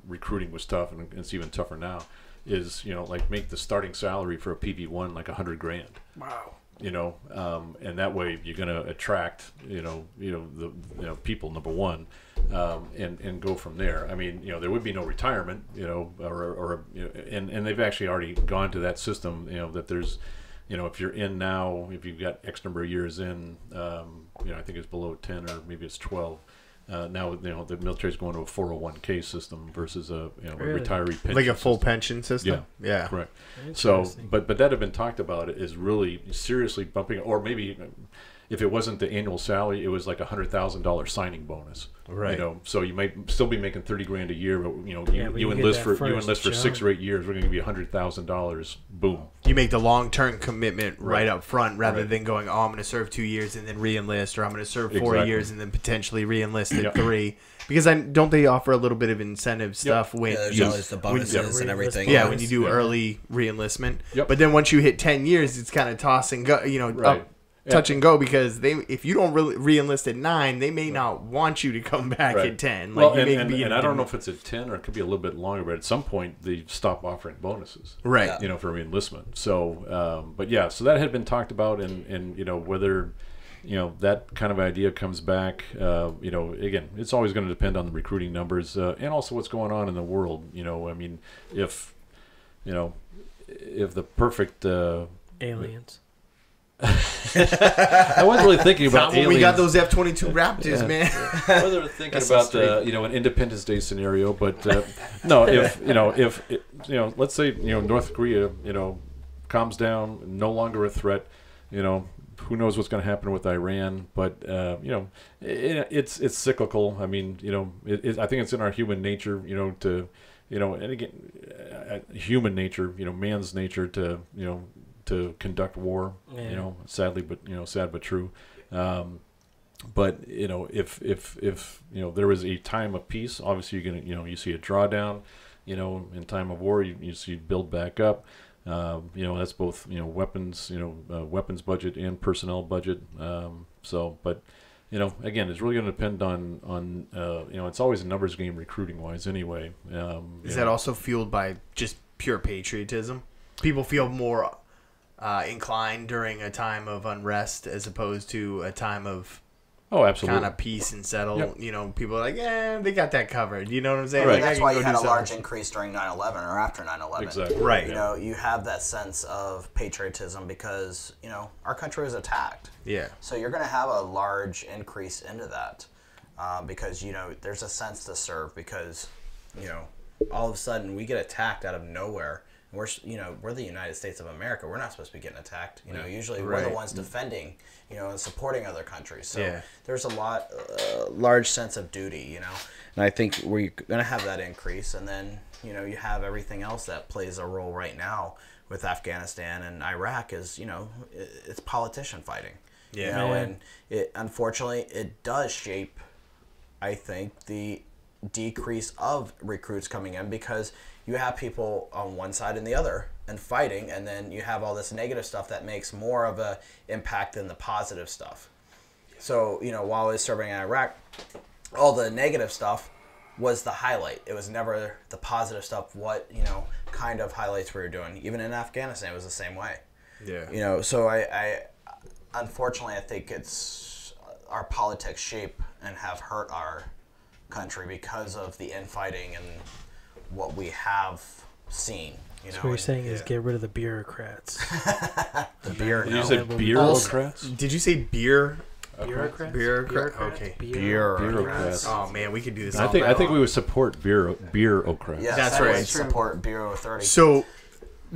recruiting was tough, and it's even tougher now, is, like make the starting salary for a PV1 like $100,000. Wow. And that way you're going to attract, the people, number one, and go from there. I mean, there would be no retirement, and they've actually already gone to that system, that there's, if you're in now, if you've got X number of years in, I think it's below 10 or maybe it's 12. Now the military's going to a 401k system versus a really? a retiree pension, like a full system. pension system. Yeah, correct. So, but that had been talked about is really seriously bumping, or maybe if it wasn't the annual salary, it was like $100,000 signing bonus. Right. So you might still be making $30,000 a year, but you enlist for 6 or 8 years. We're going to give you $100,000. Boom. You make the long-term commitment right up front, rather than going, oh, I'm going to serve 2 years and then re-enlist, or I'm going to serve 4 years and then potentially re-enlist at 3. Because don't they offer a little bit of incentive stuff when there's always the bonuses and everything. Yeah, when you do early re-enlistment. Yep. But then once you hit 10 years, it's kind of toss and go, up. Touch and go, because if you don't really re-enlist at 9, they may not want you to come back at 10. Well, and I don't know if it's at 10 or it could be a little bit longer, but at some point they stop offering bonuses, right? For re-enlistment. So, so that had been talked about, and whether that kind of idea comes back. Again, it's always going to depend on the recruiting numbers and also what's going on in the world. I mean, if the perfect aliens. I wasn't really thinking about aliens. We got those F-22 Raptors, man. I wasn't really thinking about an Independence Day scenario, but no, if let's say North Korea calms down, no longer a threat, who knows what's going to happen with Iran? But it's cyclical. I mean, I think it's in our human nature, and again, human nature, man's nature to conduct war. Yeah. Sadly, but sad but true. But if there is a time of peace, obviously you're gonna you see a drawdown. In time of war, you see build back up. That's both weapons weapons budget and personnel budget. But again, it's really going to depend on it's always a numbers game recruiting wise anyway. Is that also fueled by just pure patriotism? People feel more inclined during a time of unrest as opposed to a time of absolutely kind of peace and settle. Yep. People are like, they got that covered. You know what I'm saying? Right. Like, That's why you had a large increase during 9/11 or after 9/11. Exactly. Right. You have that sense of patriotism because our country was attacked. Yeah. So you're going to have a large increase into that because there's a sense to serve because all of a sudden we get attacked out of nowhere. We're the United States of America. We're not supposed to be getting attacked. Usually we're the ones defending, and supporting other countries. So there's a large sense of duty, And I think we're going to have that increase. And then, you have everything else that plays a role right now with Afghanistan and Iraq is, it's politician fighting. Yeah. And unfortunately, it does shape, I think, the decrease of recruits coming in because you have people on one side and the other and fighting, and then you have all this negative stuff that makes more of a impact than the positive stuff. So, while I was serving in Iraq, all the negative stuff was the highlight. It was never the positive stuff, what, kind of highlights we were doing. Even in Afghanistan, it was the same way. Yeah. So I unfortunately, I think it's our politics shape and have hurt our country because of the infighting and what we have seen. So what you're saying is get rid of the bureaucrats. The beer. You said bureaucrats? Did you say beer? Bureaucrats? Bureaucrat? Okay. Bureaucrats. Oh, man, we could do this I all think night we would support bureaucrats. Yes, That's I would right. support Bureau Authority. So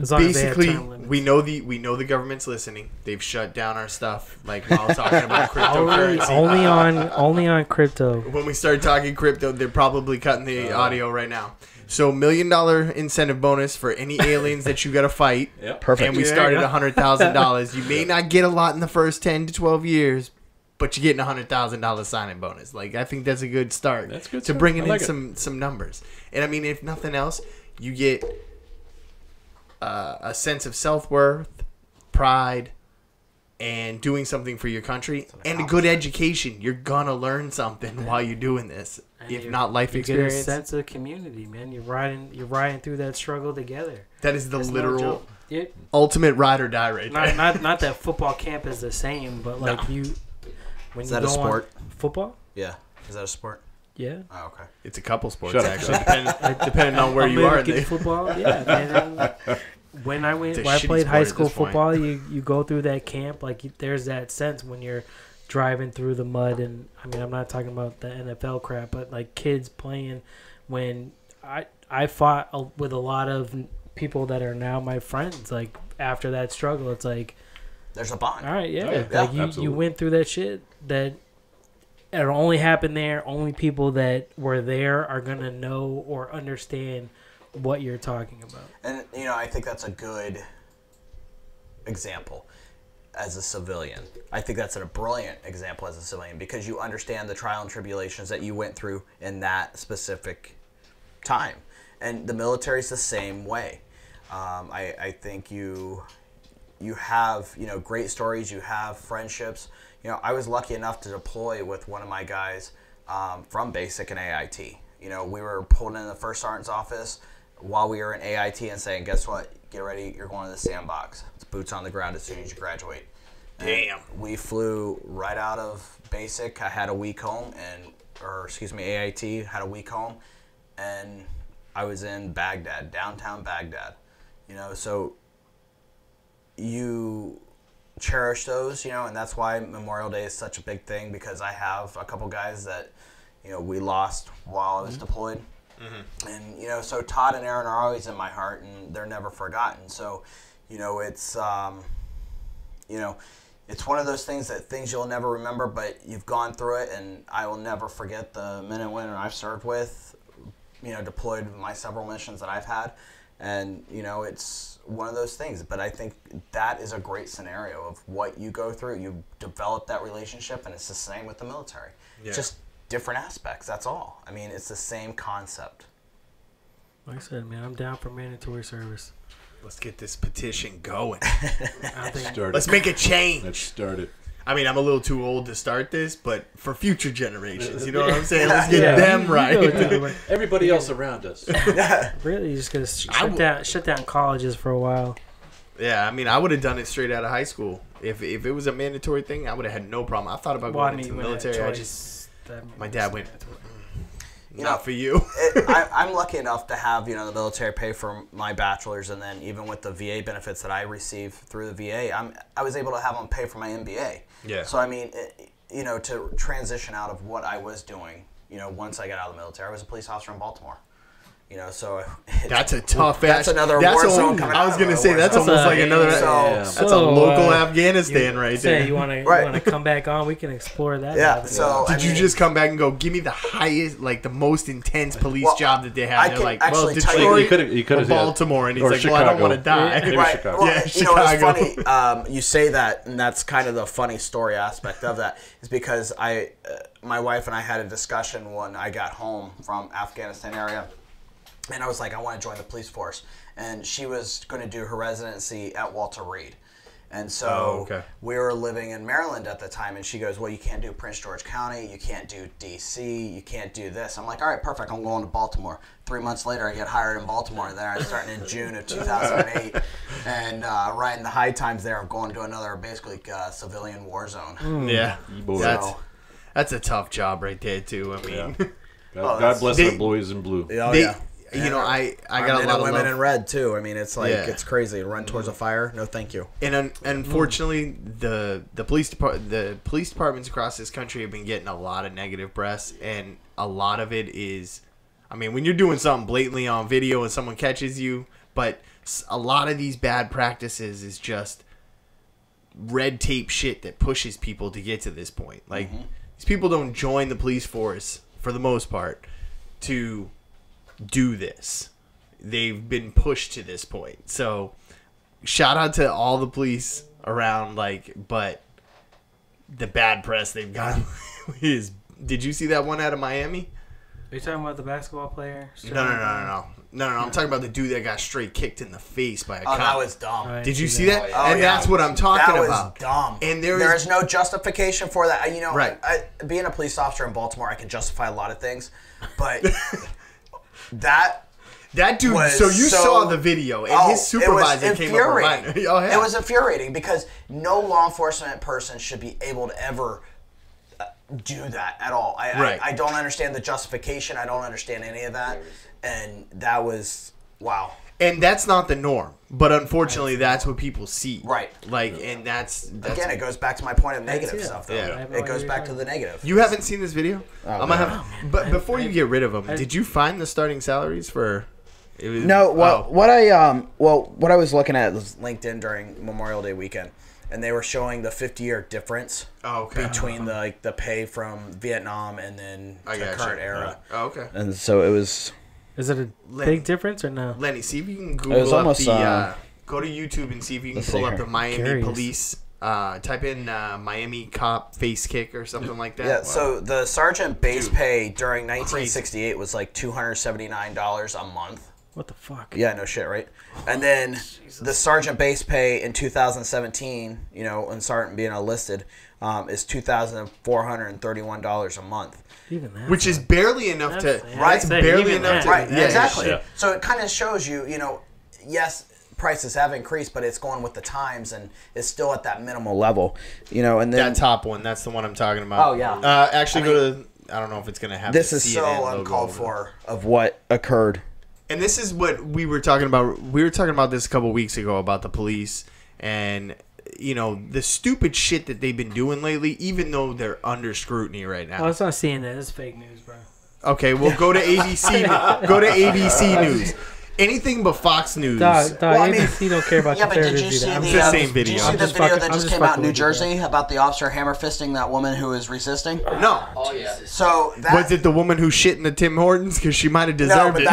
As long as they have basically, term limits. we know the government's listening. They've shut down our stuff, like while talking about cryptocurrency. only on crypto. When we start talking crypto, they're probably cutting the audio right now. So $1 million incentive bonus for any aliens that you got to fight. Yep. Perfect. And we started $100,000. You may not get a lot in the first 10 to 12 years, but you're getting $100,000 signing bonus. Like, I think that's a good start. That's good to stuff. bringing I like in some numbers. And I mean, if nothing else, you get a sense of self-worth, pride, and doing something for your country, and a good education. You're gonna learn something while you're doing this. And If not life you experience, get a sense of community, man. You're riding through that struggle together. that is the It's no literal joke. Yeah, ultimate ride or die right there. not that football camp is the same, but like when Is you that go a sport? on football, Yeah. Is that a sport? yeah. Oh, okay. It's a couple sports Shut up. actually, depending on where you are. American football, yeah, man. When I It's a played shitty high sport at school this point. football, you go through that camp, like there's that sense when you're driving through the mud, and I mean I'm not talking about the NFL crap, but like kids playing. When I fought with a lot of people that are now my friends, like after that struggle, it's like, There's a bond. all right, yeah, Oh, yeah. like you Absolutely. went through that shit that. It only happened there. Only people that were there are gonna know or understand what you're talking about. And, I think that's a good example as a civilian. I think that's a brilliant example as a civilian because you understand the trial and tribulations that you went through in that specific time. And the military's the same way. I think you have, great stories. You have friendships. I was lucky enough to deploy with one of my guys from Basic and AIT. We were pulled in the first sergeant's office while we were in AIT and saying, guess what? Get ready. You're going to the sandbox. It's boots on the ground as soon as you graduate. Damn. And we flew right out of Basic. I had a week home, AIT had a week home, and I was in Baghdad, downtown Baghdad. So you cherish those, and that's why Memorial Day is such a big thing, because I have a couple guys that, we lost while I was deployed. Mm-hmm. And, so Todd and Aaron are always in my heart, and they're never forgotten. So, it's, it's one of those things you'll never remember, but you've gone through it, and I will never forget the men and women I've served with, deployed my several missions that I've had. And, it's one of those things. But I think that is a great scenario of what you go through. You develop that relationship, and it's the same with the military. Yeah. Just different aspects, that's all. I mean, it's the same concept. Like I said, man, I'm down for mandatory service. Let's get this petition going. Let's make a change. Let's start it. I mean, I'm a little too old to start this, but for future generations, you know what I'm saying? Let's get them right. Everybody else around us. Really, you're just going to shut down colleges for a while. Yeah, I mean, I would have done it straight out of high school. If it was a mandatory thing, I would have had no problem. I thought about going into the military. My dad went, not for you. I'm lucky enough to have, the military pay for my bachelor's, and then even with the VA benefits that I receive through the VA, I was able to have them pay for my MBA. Yeah. So, I mean, to transition out of what I was doing, once I got out of the military, I was a police officer in Baltimore. So that's a tough. That's another war zone coming out. I was going to say that's almost like another. That's a local Afghanistan right there. You want to come back on? We can explore that. Yeah. So did you just come back and go, give me the highest, like the most intense police job that they have? They're like, well, Detroit, you could have Baltimore, and he's like, well, I don't want to die. Right. Chicago. Well, Chicago. It's funny. You say that, and that's kind of the funny story aspect of that, is because my wife and I had a discussion when I got home from Afghanistan area. And I was like, I want to join the police force. And she was going to do her residency at Walter Reed. And so we were living in Maryland at the time. And she goes, well, you can't do Prince George County. You can't do D.C. You can't do this. I'm like, all right, perfect. I'm going to Baltimore. 3 months later, I get hired in Baltimore. There, I'm starting in June of 2008. And riding the high times there of going to another basically civilian war zone. Yeah. That's a tough job right there, too. I mean, God bless our boys in blue. Oh, yeah. I got a lot of women love. in red too. I mean, it's like it's crazy. Run towards a fire? No, thank you. And unfortunately, the police departments across this country have been getting a lot of negative press, and a lot of it is, I mean, when you're doing something blatantly on video and someone catches you, but a lot of these bad practices is just red tape shit that pushes people to get to this point. Like these people don't join the police force for the most part to do this. They've been pushed to this point. So shout out to all the police around, but the bad press they've got is. Did you see that one out of Miami? Are you talking about the basketball player? No. I'm talking about the dude that got straight kicked in the face by a cop. Oh, that was dumb. Did you see that? And that's what I'm talking about. That was dumb. And there is no justification for that. Right. Being a police officer in Baltimore, I can justify a lot of things, but that dude. So you saw the video, and his supervisor came up behind. It was infuriating because no law enforcement person should be able to ever do that at all. I don't understand the justification. I don't understand any of that, and that was wow. And that's not the norm, but unfortunately, that's what people see. Right. And that's again, it goes back to my point of negative stuff. Though. Yeah. It goes back to the negative. You haven't seen this video? But before you get rid of them, did you find the starting salaries for? What I was looking at was LinkedIn during Memorial Day weekend, and they were showing the 50-year difference between the pay from Vietnam and then the current era. Oh, okay. And so it was. Is it a big difference or no? Lenny, see if you can Google up the. Go to YouTube and see if you can pull up the Miami police. Type in Miami cop face kick or something like that. Yeah. Wow. So the sergeant base pay during 1968 was like $279 a month. What the fuck? Yeah, no shit, right? And then the sergeant base pay in 2017, and sergeant being enlisted, is $2,431 a month. Even that, which is barely enough to. Right. Barely enough to. Right. Yeah, exactly. Yeah. So it kind of shows you, yes, prices have increased, but it's going with the times and it's still at that minimal level, and then that top one, that's the one I'm talking about. Oh yeah. Go to. I don't know if it's gonna have. This is so uncalled for of what occurred. And this is what we were talking about. We were talking about this a couple weeks ago about the police, and you know, the stupid shit that they've been doing lately, even though they're under scrutiny right now. Oh, it's not CNN. It's fake news, bro. Okay, well, go to ABC. Go to ABC News. Anything but Fox News. Dog, ABC don't care about conservatives did you see either. the same video. Did you see the video that just came out in New Jersey about the officer hammer fisting that woman who was resisting? No. Oh yeah. So that, Was it the woman who shit in the Tim Hortons? Because she might have deserved no, but it.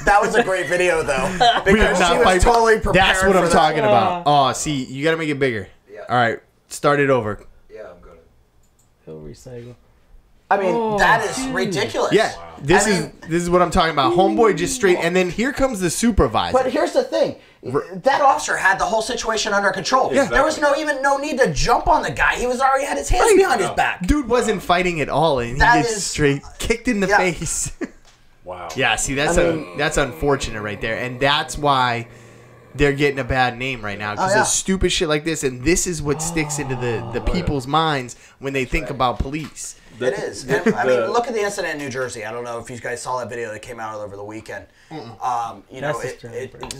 that was a great video though. We are Because not she was fighting. totally prepared. That's what I'm for talking that. about. Oh, see, you got to make it bigger. Yeah. All right, start it over. Yeah, I'm gonna. He'll recycle. I mean, that is ridiculous. Yeah, this is what I'm talking about. Homeboy just straight, and then here comes the supervisor. But here's the thing. That officer had the whole situation under control. Yeah. There was no need to jump on the guy. He was already had his hands behind his back. Dude wasn't fighting at all, and he That gets is- straight kicked in the Yeah. face. Wow. Yeah, see, that's unfortunate right there, and that's why they're getting a bad name right now because of stupid shit like this, and this is what sticks into the people's minds when they think about police. It is. And, I mean, look at the incident in New Jersey. I don't know if you guys saw that video that came out over the weekend. You know,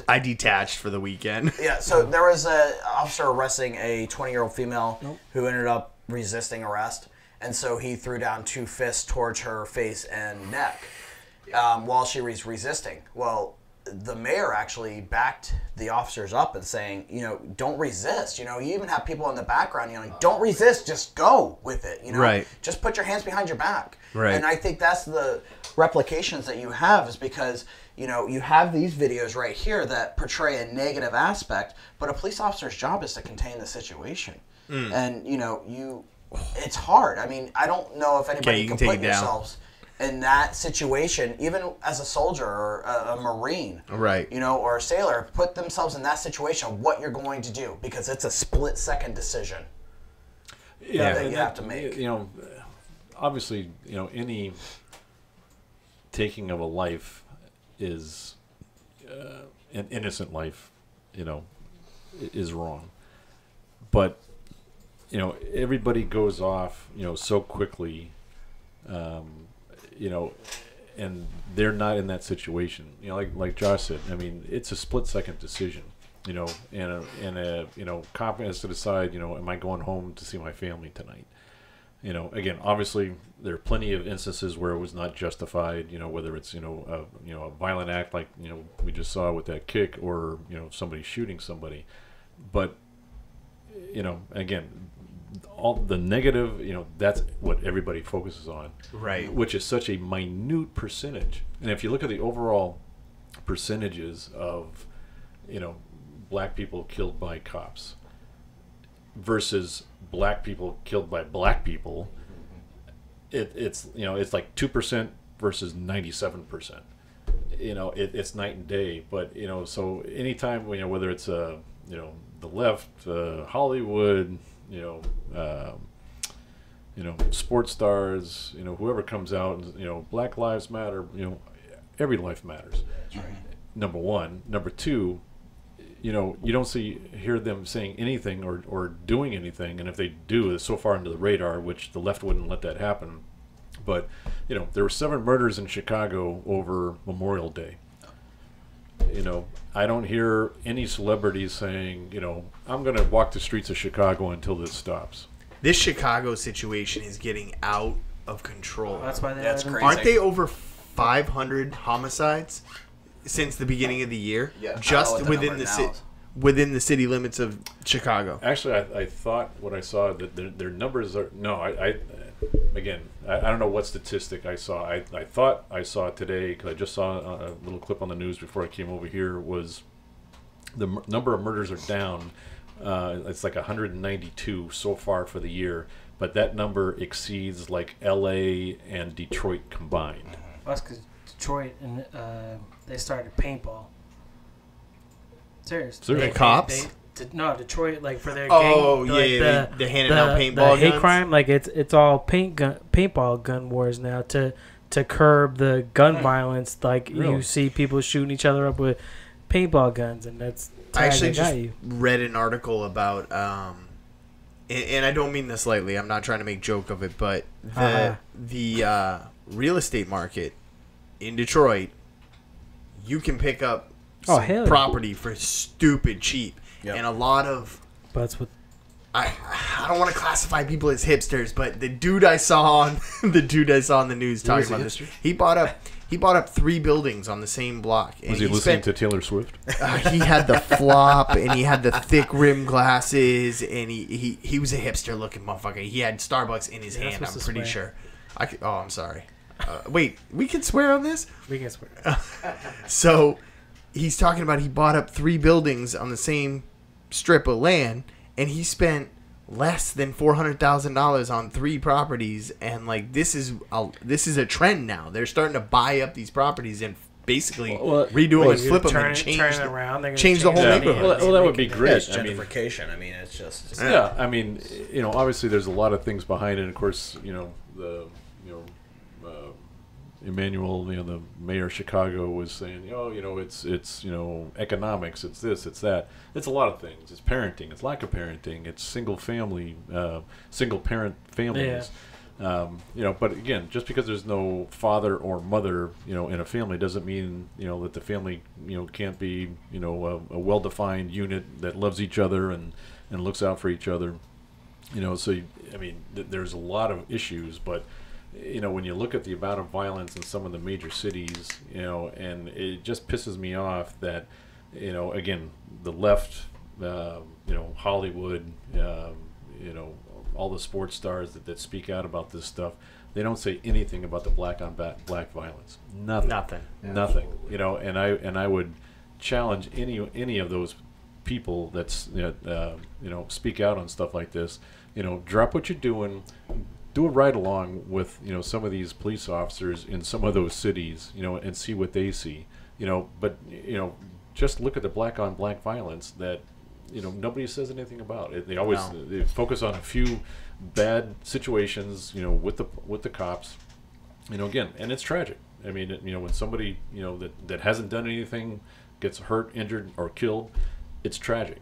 I detached for the weekend. yeah. So there was a officer arresting a 20-year-old female who ended up resisting arrest, and so he threw down 2 fists towards her face and neck while she was resisting. Well, the mayor actually backed the officers up and saying, you know, don't resist. You know, you even have people in the background, you know, don't resist, just go with it. You know, Right. Just put your hands behind your back. Right. And I think that's the replications that you have is because, you know, you have these videos right here that portray a negative aspect, but a police officer's job is to contain the situation. And, you know, it's hard. I mean, I don't know if anybody you can can put take it down. yourselves in that situation, even as a soldier or a Marine, Right. you know, or a sailor, put themselves in that situation, what you're going to do, because it's a split-second decision that you have to make. You know, obviously, you know, any taking of a life is an innocent life, you know, is wrong. But, you know, everybody goes off, you know, so quickly, you know, and they're not in that situation. You know, like Josh said, I mean, it's a split-second decision, you know, and a you know, cop has to decide, you know, am I going home to see my family tonight? You know, again, obviously, there are plenty of instances where it was not justified. You know, whether it's a violent act like we just saw with that kick, or somebody shooting somebody. But again, all the negative, that's what everybody focuses on, Right. Which is such a minute percentage. And if you look at the overall percentages of, black people killed by cops versus black people killed by black people, it's like 2% versus 97%. It's night and day. But so anytime whether it's the left, Hollywood, sports stars, whoever comes out and Black Lives Matter, every life matters. That's right. Number one. Number two, you don't hear them saying anything or doing anything, and if they do, it's so far under the radar, which the left wouldn't let that happen. But there were 7 murders in Chicago over Memorial Day. I don't hear any celebrities saying, I'm going to walk the streets of Chicago until this stops. This Chicago situation is getting out of control. That's why That's crazy. Aren't they over 500 homicides since the beginning of the year? Yeah, just I don't know within what the the number within the city limits of Chicago. Actually, I thought what I saw that their numbers are I don't know what statistic I saw. I thought I saw today, because I just saw a little clip on the news before I came over here, was the number of murders are down. It's like 192 so far for the year, but that number exceeds like L.A. and Detroit combined. That's because Detroit and they started paintball. Seriously. The cops? No, Detroit, like for their Oh, gang, yeah, like they handed out paintball the hate guns? crime, like it's all paintball gun wars now to curb the gun violence. Like Really? you see people shooting each other up with paintball guns, and that's I actually got just you. read an article about, and I don't mean this lightly. I'm not trying to make joke of it, but the real estate market in Detroit, you can pick up hell yeah. property for stupid cheap, Yep. and a lot of But that's what I don't want to classify people as hipsters, but the dude I saw on the news talking about this, he bought up 3 buildings on the same block. And was he listening to Taylor Swift? He had the flop, and he had the thick rim glasses, and he was a hipster looking motherfucker. He had Starbucks in his hand. I'm pretty sure. I'm sorry. Wait, we can swear on this? We can swear. So he's talking about he bought up 3 buildings on the same strip of land, and he spent less than $400,000 on 3 properties. And like this is a trend now. They're starting to buy up these properties and basically redo them and flip them and change the whole neighborhood. Well, that would be great. Yeah, it's gentrification. I mean, it's just I mean, obviously there's a lot of things behind it. Of course, Emmanuel, the mayor of Chicago, was saying, it's economics, it's this, it's that. It's a lot of things. It's parenting, it's lack of parenting, it's single parent families. Yeah. But again, just because there's no father or mother, in a family doesn't mean, that the family, can't be, a well-defined unit that loves each other and looks out for each other. There's a lot of issues, but when you look at the amount of violence in some of the major cities, and it just pisses me off that, again, the left, Hollywood, all the sports stars that speak out about this stuff, they don't say anything about the black on black violence. Nothing. And I would challenge any of those people that's speak out on stuff like this. Drop what you're doing. Do a ride along with some of these police officers in some of those cities, and see what they see, But just look at the black on black violence that nobody says anything about. They always they focus on a few bad situations, with the cops, again, and it's tragic. I mean, when somebody that hasn't done anything gets hurt, injured, or killed, it's tragic.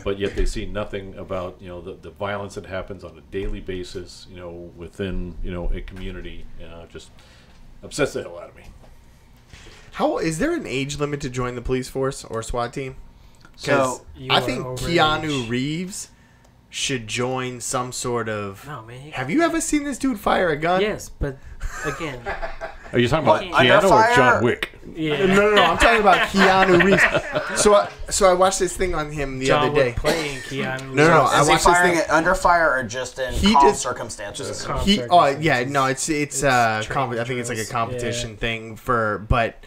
But yet they see nothing about the violence that happens on a daily basis within a community. Just upsets the hell out of me. How is there an age limit to join the police force or SWAT team? So I think Keanu Reeves should join some sort of. No, man. Have you ever seen this dude fire a gun? Yes, but again. Are you talking about Keanu or John Wick? Yeah. No. I'm talking about Keanu Reeves. So I watched this thing on him the other day. Playing Keanu Reeves. No. I watched firing it under fire or just in calm circumstances? It's I think it's like a competition thing but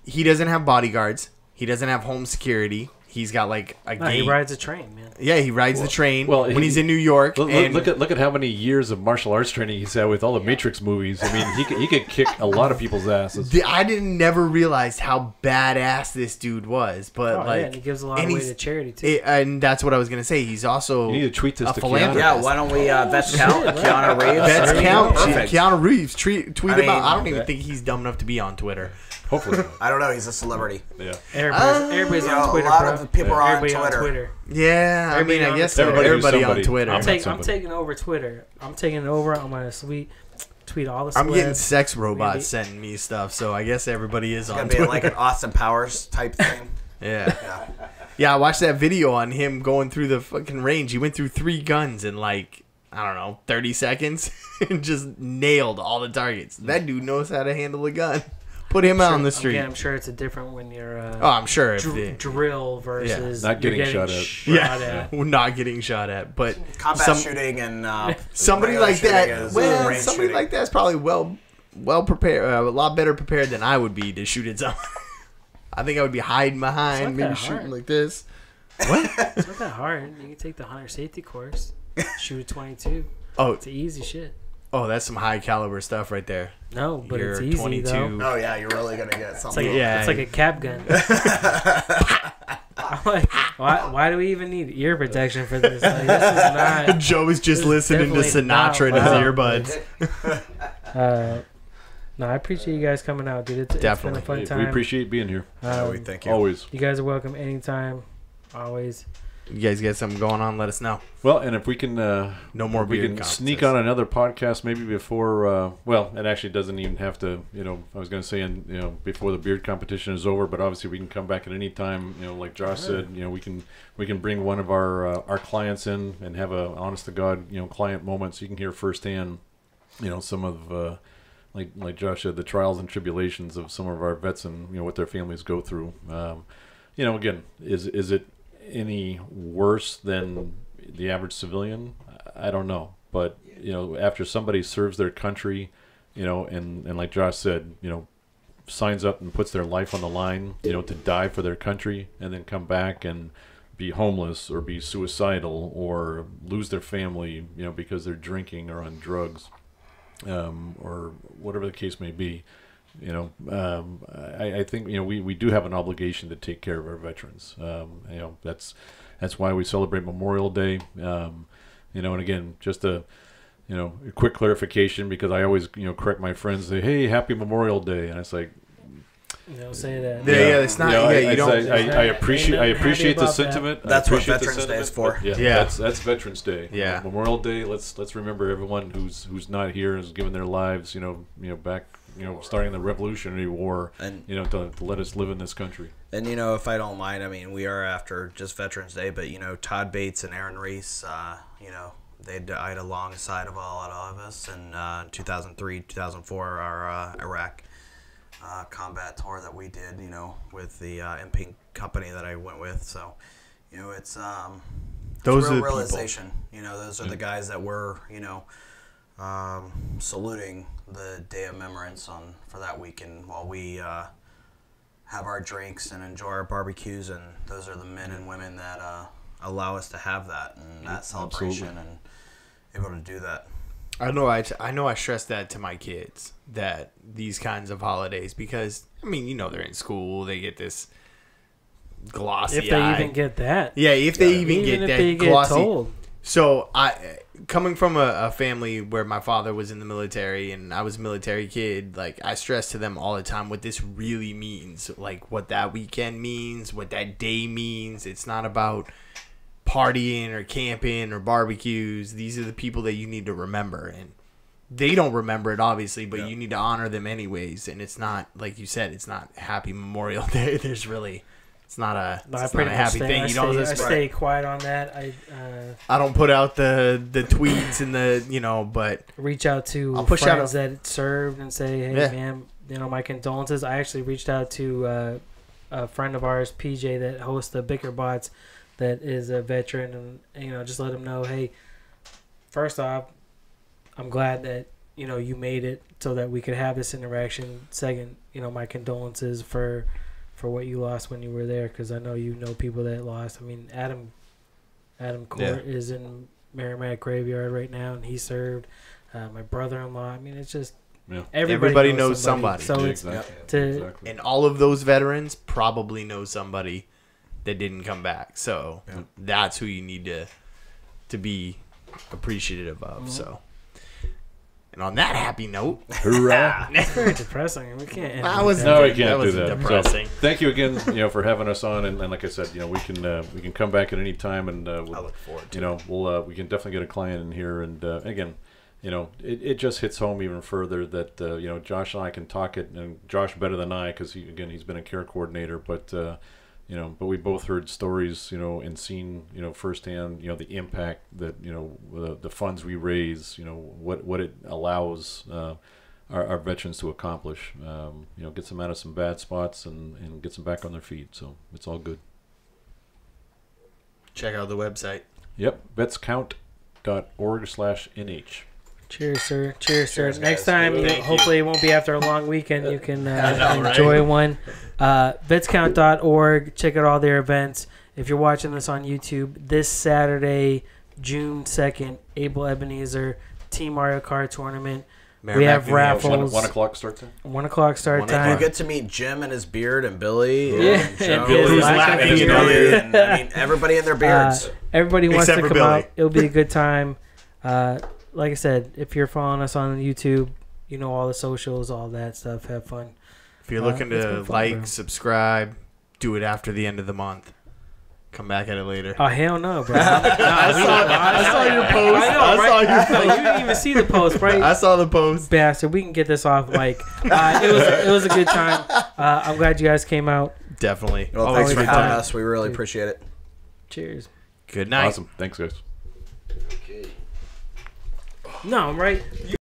he doesn't have bodyguards. He doesn't have home security. He's got like a gate. He rides a train, man. Yeah, he rides the train when he's in New York. Look at how many years of martial arts training he's had with all the Matrix movies. I mean, he could kick a lot of people's asses. I never realized how badass this dude was, but and he gives a lot away to charity too. And that's what I was gonna say. He's also you need to tweet this to Keanu. Yeah, why don't we vets count? Keanu Reeves. Vets count. Keanu Reeves. Tweet him out. I don't even think he's dumb enough to be on Twitter. Hopefully. I don't know. He's a celebrity. Yeah. Everybody's on Twitter. A lot of people are on Twitter. Yeah, I mean, I guess everybody on Twitter. I'm taking over Twitter. I'm taking it over. I'm gonna tweet all the. I'm getting sex robots sending me stuff, so I guess everybody is on Twitter. It's gonna be like an Austin Powers type thing. Yeah. I watched that video on him going through the fucking range. He went through 3 guns in like, I don't know, 30 seconds and just nailed all the targets. That dude knows how to handle a gun. Put him out on the street. I'm sure it's a different when you're I'm sure drill versus not getting shot at. Not getting shot at, but combat shooting and somebody like that. Well, somebody like that's probably well prepared, a lot better prepared than I would be to shoot at someone. I think I would be hiding behind, maybe shooting like this. What? It's not that hard. You can take the hunter safety course, shoot a 22. Oh, it's easy shit. Oh, that's some high caliber stuff right there. No, but it's easy 22. Though. Oh yeah, you're really gonna get something. It's like a cap gun. I'm like, why do we even need ear protection for this? Like, this is not. Joe is just listening to Sinatra in his earbuds. No, I appreciate you guys coming out, dude. It's been a fun time. We appreciate being here. We thank you. Always. You guys are welcome anytime. Always. you guys get something going on, let us know. Well, and if we can, No more we beard can sneak on another podcast maybe before. Well, it actually doesn't even have to. I was going to say, before the beard competition is over, but obviously we can come back at any time. Like Josh said, we can bring one of our clients in and have a honest to God, client moment, so you can hear firsthand, some of. Like Josh said, the trials and tribulations of some of our vets and what their families go through. Again, is it any worse than the average civilian? I don't know, but after somebody serves their country, and like Josh said, signs up and puts their life on the line, to die for their country, and then come back and be homeless or be suicidal or lose their family, because they're drinking or on drugs. Or whatever the case may be, I think we do have an obligation to take care of our veterans. That's why we celebrate Memorial Day. And again, just a quick clarification, because I always correct my friends, say, "Hey, Happy Memorial Day," and it's like, don't say that. Yeah, it's not. You don't. I appreciate the sentiment. That's what Veterans Day is for. Yeah. That's Veterans Day. Yeah. Memorial Day. Let's remember everyone who's not here, who's given their lives. Back. Starting the Revolutionary War. And to let us live in this country. And if I don't mind, I mean, we are after just Veterans Day, but Todd Bates and Aaron Reese, they died alongside of a lot of us in 2003, 2004, our Iraq combat tour that we did, with the MP company that I went with. So, it's those it's a are real the realization. Those are the guys that we're, saluting the Day of Remembrance for that weekend while we have our drinks and enjoy our barbecues. And those are the men and women that allow us to have that and that celebration. Absolutely. And able to do that. I know I stress that to my kids, that these kinds of holidays, because they're in school, they get this glossy if they eye. Even get that. Yeah, if they even get that they glossy. Get told. So coming from a family where my father was in the military and I was a military kid, like, I stress to them all the time what this really means, like what that weekend means, what that day means. It's not about partying or camping or barbecues. These are the people that you need to remember, and they don't remember it obviously, but you need to honor them anyways. And it's not, like you said, it's not Happy Memorial Day. There's really, it's not a happy thing. I stay quiet on that. I don't put out the tweets and the but reach out to friends that served and say, hey man, my condolences. I actually reached out to a friend of ours, PJ, that hosts the Bicker Bots, that is a veteran, and just let him know, hey, first off, I'm glad that you made it so that we could have this interaction. Second, my condolences for what you lost when you were there, because I know people that lost. I mean, Adam Court is in Merrimack Graveyard right now, and he served. My brother-in-law. I mean, it's just everybody knows somebody. So exactly. And all of those veterans probably know somebody that didn't come back. So that's who you need to be appreciative of. Mm-hmm. So, and on that happy note, hurrah! It's very depressing. We can't. We can't do that. Depressing. So, thank you again, for having us on, and like I said, we can come back at any time, and I look forward to it. We can definitely get a client in here, and again, it just hits home even further that Josh and I can talk it, and Josh better than I, because he's been a care coordinator, but but we both heard stories, and seen, firsthand, the impact that, the funds we raise, what it allows our veterans to accomplish, gets them out of some bad spots and gets them back on their feet. So it's all good. Check out the website. Yep, vetscount.org/nh. Cheers, sir. Cheers, sir. Cheers, Next guys. time, hopefully it won't be after a long weekend. You can enjoy one. Vetscount.org. Check out all their events. If you're watching this on YouTube, this Saturday, June 2nd, Abel Ebenezer Team Mario Kart Tournament. We have raffles. 1 o'clock start time? 1 o'clock start And time. you get to meet Jim and his beard and Billy. Yeah. And Joe. And Billy's laughing and in Billy, and, everybody in their beards. Everybody wants Except to for come Billy. out. It'll be a good time. Like I said, if you're following us on YouTube, all the socials, all that stuff. Have fun. If you're looking to it's been fun, bro. subscribe, do it after the end of the month. come back at it later. Oh hell no, bro! I saw your post. I know, I right? saw your No, you didn't even see the post, right? I saw the post. Bastard, we can get this off, Mike. It was a good time. I'm glad you guys came out. Definitely. Well, Always thanks for a good having time. us. We really appreciate it. Cheers. Good night. Awesome. Thanks, guys. No, I'm right.